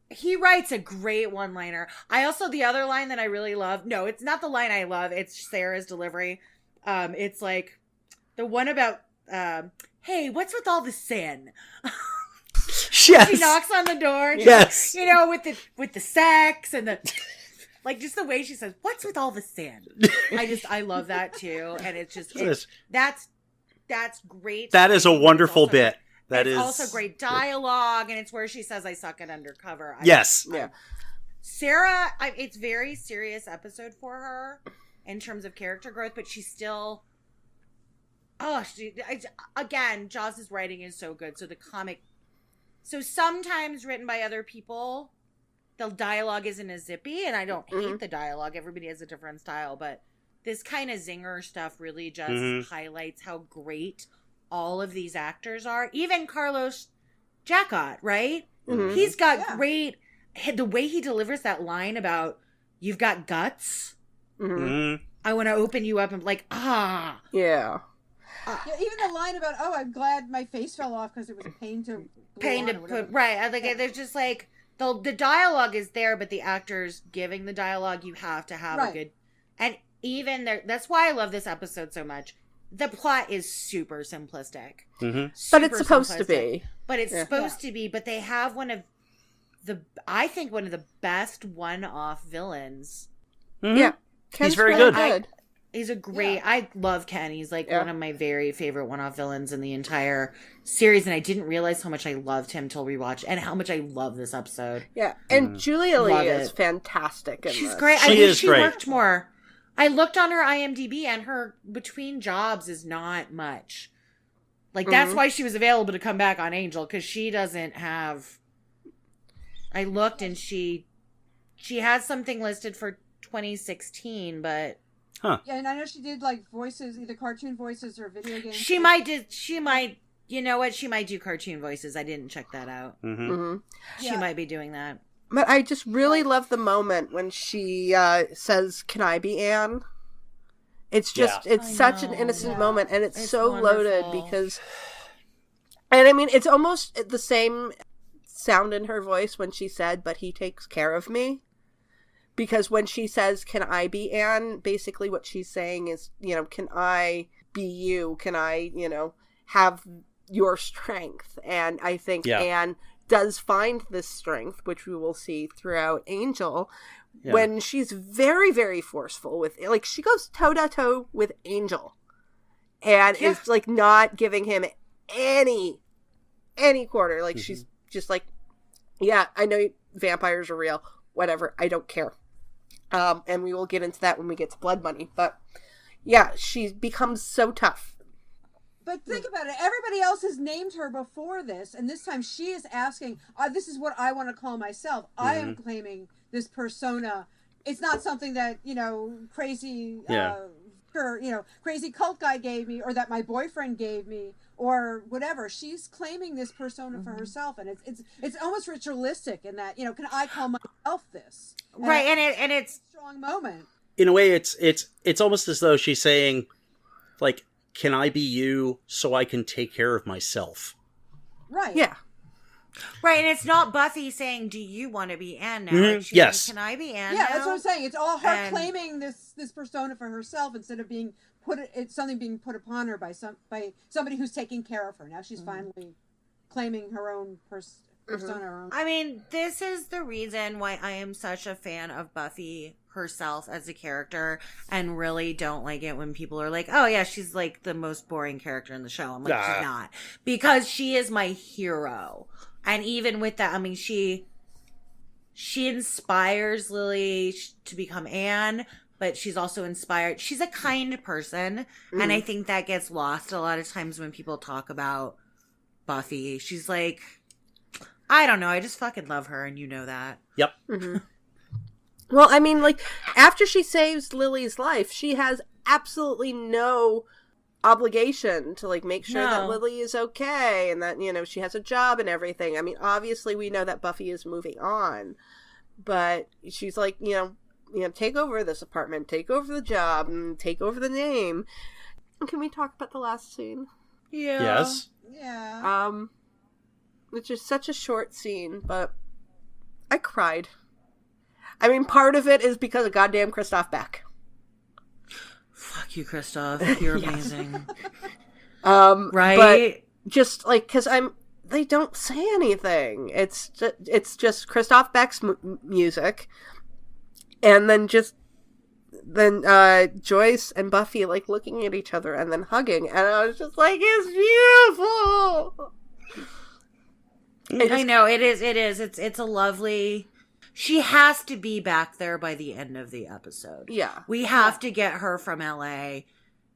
He writes a great one-liner. The other line that I really love. No, it's not the line I love. It's Sarah's delivery. It's like the one about, hey, what's with all the sin? Yes. She knocks on the door. And Yes. with the sex and the like, just the way she says, "What's with all the sin?" I love that too, and it's just that's great. That is a wonderful bit. It's also great dialogue, and it's where she says, "I suck at undercover." Yes. Sarah, it's very serious episode for her in terms of character growth, but she's still. Again, Joss's writing is so good. So the comic. So sometimes written by other people, the dialogue isn't as zippy, and I don't hate the dialogue. Everybody has a different style, but this kind of zinger stuff really just highlights how great all of these actors are. Even Carlos Jacot, right? Mm-hmm. He's got great... The way he delivers that line about, you've got guts. Mm-hmm. I want to open you up and like, Yeah. Yeah, even the line about, I'm glad my face fell off because it was a pain to put right. I think there's just like the dialogue is there, but the actors giving the dialogue, you have to have a good. And even there, that's why I love this episode so much. The plot is super simplistic, but it's supposed to be. But it's supposed to be. But they have one of the best one-off villains. Mm-hmm. Yeah, Ken's very good. He's a great... I love Ken. He's like one of my very favorite one-off villains in the entire series, and I didn't realize how much I loved him till we watched, and how much I love this episode. Yeah, and Julia Lee is fantastic. She's great. I wish she worked more. I looked on her IMDb, and her between jobs is not much. Like, that's why she was available to come back on Angel, because she doesn't have... I looked, and she has something listed for 2016, but... Huh. Yeah, and I know she did like voices, either cartoon voices or video games. She might, you know what? She might do cartoon voices. I didn't check that out. She might be doing that. But I just really love the moment when she says, "Can I be Anne?" It's just, it's such an innocent moment, and it's so wonderful. Loaded because, and I mean, it's almost the same sound in her voice when she said, "But he takes care of me." Because when she says, "Can I be Anne?" basically what she's saying is, can I be you? Can I, have your strength? And I think Anne does find this strength, which we will see throughout Angel, when she's very, very forceful with, like, she goes toe-to-toe with Angel. And is, like, not giving him any quarter. Like, she's just like, yeah, I know vampires are real. Whatever, I don't care. And we will get into that when we get to Blood Money. But, yeah, she becomes so tough. But think about it. Everybody else has named her before this, and this time she is asking, this is what I want to call myself. I am claiming this persona. It's not something that, crazy, crazy cult guy gave me, or that my boyfriend gave me, or whatever. She's claiming this persona for herself, and it's almost ritualistic in that, can I call myself this? Right, and it's a strong moment. In a way, it's almost as though she's saying, like, can I be you so I can take care of myself? Right. Yeah. Right, and it's not Buffy saying, "Do you want to be Anne now?" Mm-hmm. Like, she's Yes. like, can I be Anne Yeah, now? that's what I'm saying. It's all her claiming this persona for herself instead of being it's something being put upon her by somebody who's taking care of her. Now she's finally claiming her own persona. Her own. I mean, this is the reason why I am such a fan of Buffy herself as a character, and really don't like it when people are like, "Oh yeah, she's like the most boring character in the show." I'm like, she's not, because she is my hero. And even with that, I mean, she inspires Lily to become Anne, but she's also inspired. She's a kind person, and I think that gets lost a lot of times when people talk about Buffy. She's like, I don't know, I just fucking love her, and you know that. Yep. Mm-hmm. Well, I mean, like, after she saves Lily's life, she has absolutely no obligation to, like, make sure that Lily is okay and that, she has a job and everything. I mean, obviously we know that Buffy is moving on, but she's like, take over this apartment, take over the job, and take over the name. Can we talk about the last scene? Yeah. Yes. Yeah. Which is such a short scene, but I cried. I mean, part of it is because of goddamn Christoph Beck. Fuck you, Christoph. You're amazing. Right? But just, like, because they don't say anything. It's just Christoph Beck's music, and then Joyce and Buffy, like, looking at each other and then hugging, and I was just like, it's beautiful! I know, it is. It's a lovely... She has to be back there by the end of the episode. Yeah. We have to get her from LA.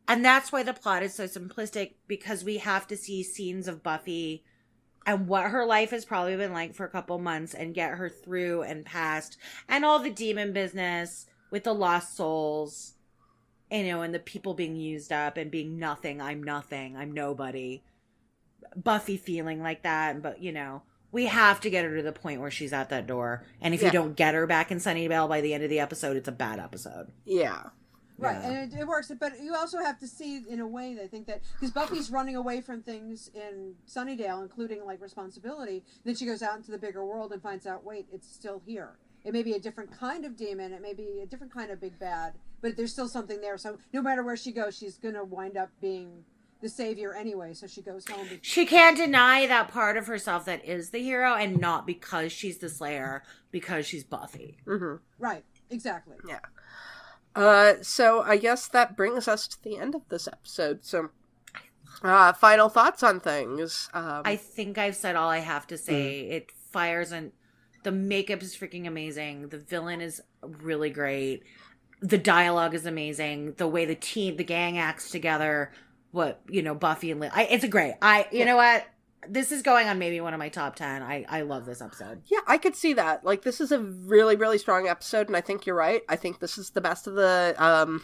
And that's why the plot is so simplistic, because we have to see scenes of Buffy and what her life has probably been like for a couple months and get her through and past, and all the demon business with the lost souls, and the people being used up and being nothing. I'm nobody. Buffy feeling like that, but we have to get her to the point where she's at that door. And if you don't get her back in Sunnydale by the end of the episode, it's a bad episode. Yeah. Right, and it works, but you also have to see, in a way, I think that, because Buffy's running away from things in Sunnydale, including, like, responsibility, then she goes out into the bigger world and finds out, wait, it's still here. It may be a different kind of demon, it may be a different kind of big bad, but there's still something there, so no matter where she goes, she's gonna wind up being the savior anyway, so she goes home. She can't deny that part of herself that is the hero, and not because she's the Slayer, because she's Buffy. Mm-hmm. Right, exactly. Yeah. So I guess that brings us to the end of this episode. So, final thoughts on things. I think I've said all I have to say. It fires, and the makeup is freaking amazing. The villain is really great. The dialogue is amazing. The way the gang acts together. Buffy and Lily. It's a great. You know what? This is going on maybe one of my top 10. I love this episode. Yeah, I could see that. Like, this is a really, really strong episode, and I think you're right. I think this is the best of the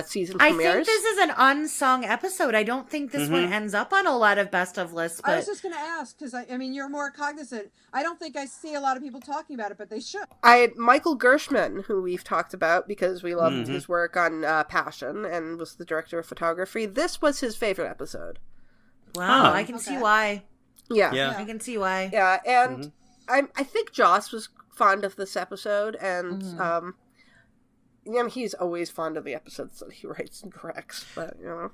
season premieres. I think this is an unsung episode. I don't think this one ends up on a lot of best of lists. But I was just going to ask, because I mean, you're more cognizant. I don't think I see a lot of people talking about it, but they should. Michael Gershman, who we've talked about because we loved his work on Passion and was the director of photography. This was his favorite episode. Wow, I can see why. Yeah. I can see why. Yeah, and I think Joss was fond of this episode, and he's always fond of the episodes that he writes and directs, but Well,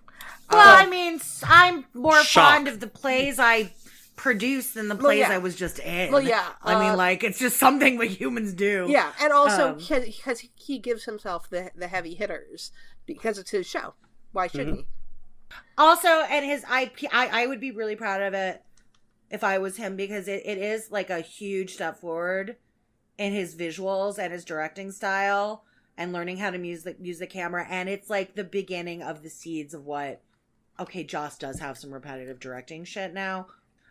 I mean, I'm more fond of the plays I produce than the plays I was just in. Well, yeah. I mean, like, it's just something we humans do. Yeah, and also because he gives himself the heavy hitters because it's his show. Why shouldn't he? Also, and his IP, I would be really proud of it if I was him, because it is like a huge step forward in his visuals and his directing style and learning how to use the camera. And it's like the beginning of the seeds of what okay, Joss does have some repetitive directing shit now.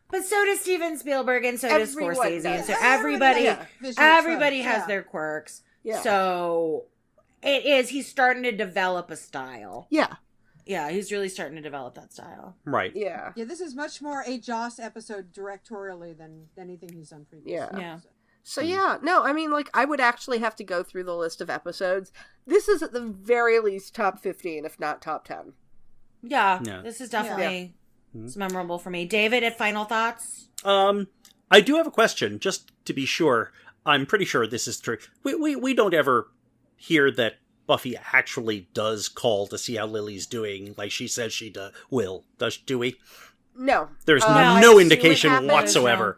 But so does Steven Spielberg, and so does Scorsese, and so everybody has their quirks. Yeah. So he's starting to develop a style. Yeah. Yeah, he's really starting to develop that style. Right. Yeah. Yeah, this is much more a Joss episode directorially than anything he's done previously. Yeah. So yeah, no, I mean, like, I would actually have to go through the list of episodes. This is at the very least top 15, if not top 10. Yeah. This is definitely it's memorable for me. David, final thoughts? I do have a question, just to be sure. I'm pretty sure this is true. We don't ever hear that Buffy actually does call to see how Lily's doing, like she says she will. Do we? No. There's no indication whatsoever.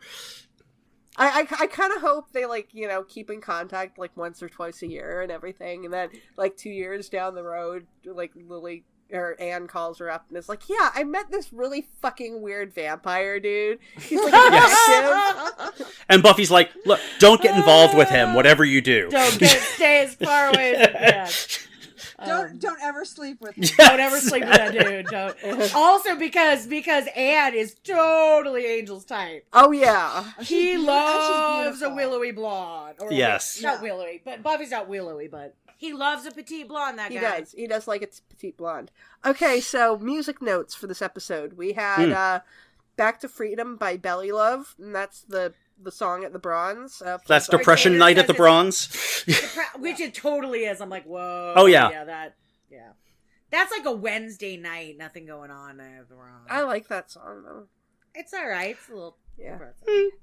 I kind of hope they, like, you know, keep in contact, like, once or twice a year and everything, and then, like, 2 years down the road, like, Lily or Anne calls her up and is like, yeah, I met this really fucking weird vampire dude. He's like a detective. And Buffy's like, look, don't get involved with him, whatever you do. Stay as far away as you can. Don't ever sleep with him. Don't ever sleep with that dude. Don't. Also because Anne is totally Angel's type. Oh yeah. He loves a willowy blonde. Or yes. Not willowy, but Buffy's not willowy, but he loves a petite blonde, that guy. He does like it's petite blonde. Okay, so music notes for this episode. We had Back to Freedom by Belly Love, and that's the song at the Bronze. That's Depression Night at the Bronze. Which it totally is. I'm like, whoa. Oh, yeah. Yeah, that's like a Wednesday night, nothing going on at the Bronze. I like that song, though. It's alright. It's a little... Yeah.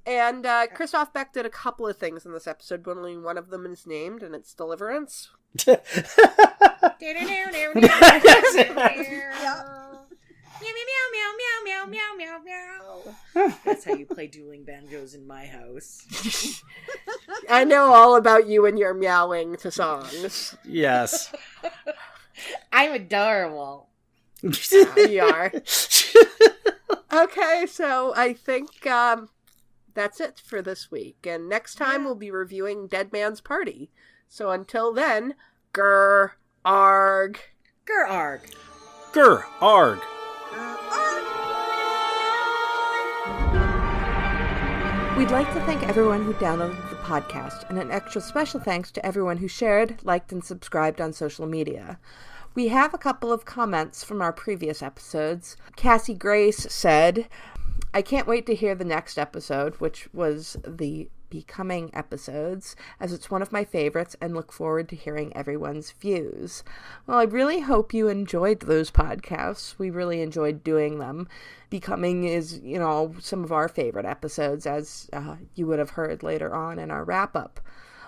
And Christoph Beck did a couple of things in this episode, but only one of them is named, and it's Deliverance. That's how you play dueling banjos in my house. I know all about you and your meowing to songs. Yes. I'm adorable. You are. Okay, so I think that's it for this week. And next time we'll be reviewing Dead Man's Party. So until then, grr, arg. Grr, arg. Grr, arg. We'd like to thank everyone who downloaded the podcast, and an extra special thanks to everyone who shared, liked, and subscribed on social media. We have a couple of comments from our previous episodes. Cassie Grace said, I can't wait to hear the next episode, which was the Becoming episodes, as it's one of my favorites and look forward to hearing everyone's views. Well, I really hope you enjoyed those podcasts. We really enjoyed doing them. Becoming is, some of our favorite episodes, as you would have heard later on in our wrap-up.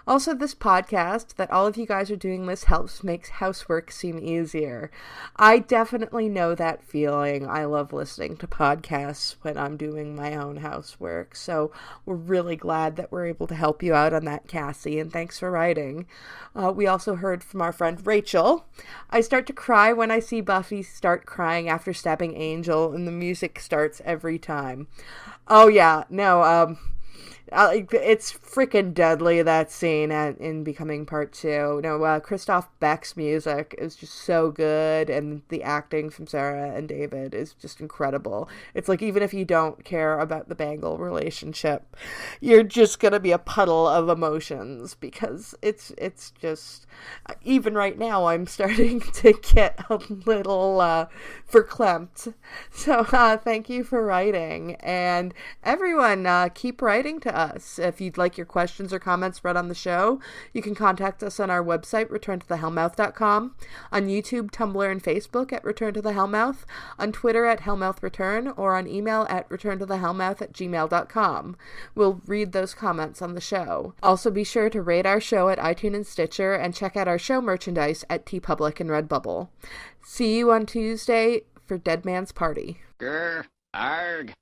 Also, this podcast, that all of you guys are doing this makes housework seem easier. I definitely know that feeling. I love listening to podcasts when I'm doing my own housework. So we're really glad that we're able to help you out on that, Cassie, and thanks for writing. We also heard from our friend Rachel. I start to cry when I see Buffy start crying after stabbing Angel, and the music starts every time. Oh yeah, no, it's freaking deadly, that scene in Becoming Part 2. Christoph Beck's music is just so good, and the acting from Sarah and David is just incredible. It's like, even if you don't care about the Bangle relationship, you're just gonna be a puddle of emotions, because it's just, even right now, I'm starting to get a little verklempt. So thank you for writing, and everyone, keep writing to us. If you'd like your questions or comments read on the show, you can contact us on our website, returntothehellmouth.com, on YouTube, Tumblr, and Facebook at Return to the Hellmouth, on Twitter at HellmouthReturn, or on email at returntothehellmouth@gmail.com. We'll read those comments on the show. Also, be sure to rate our show at iTunes and Stitcher, and check out our show merchandise at TeePublic and Redbubble. See you on Tuesday for Dead Man's Party. Grr, arg.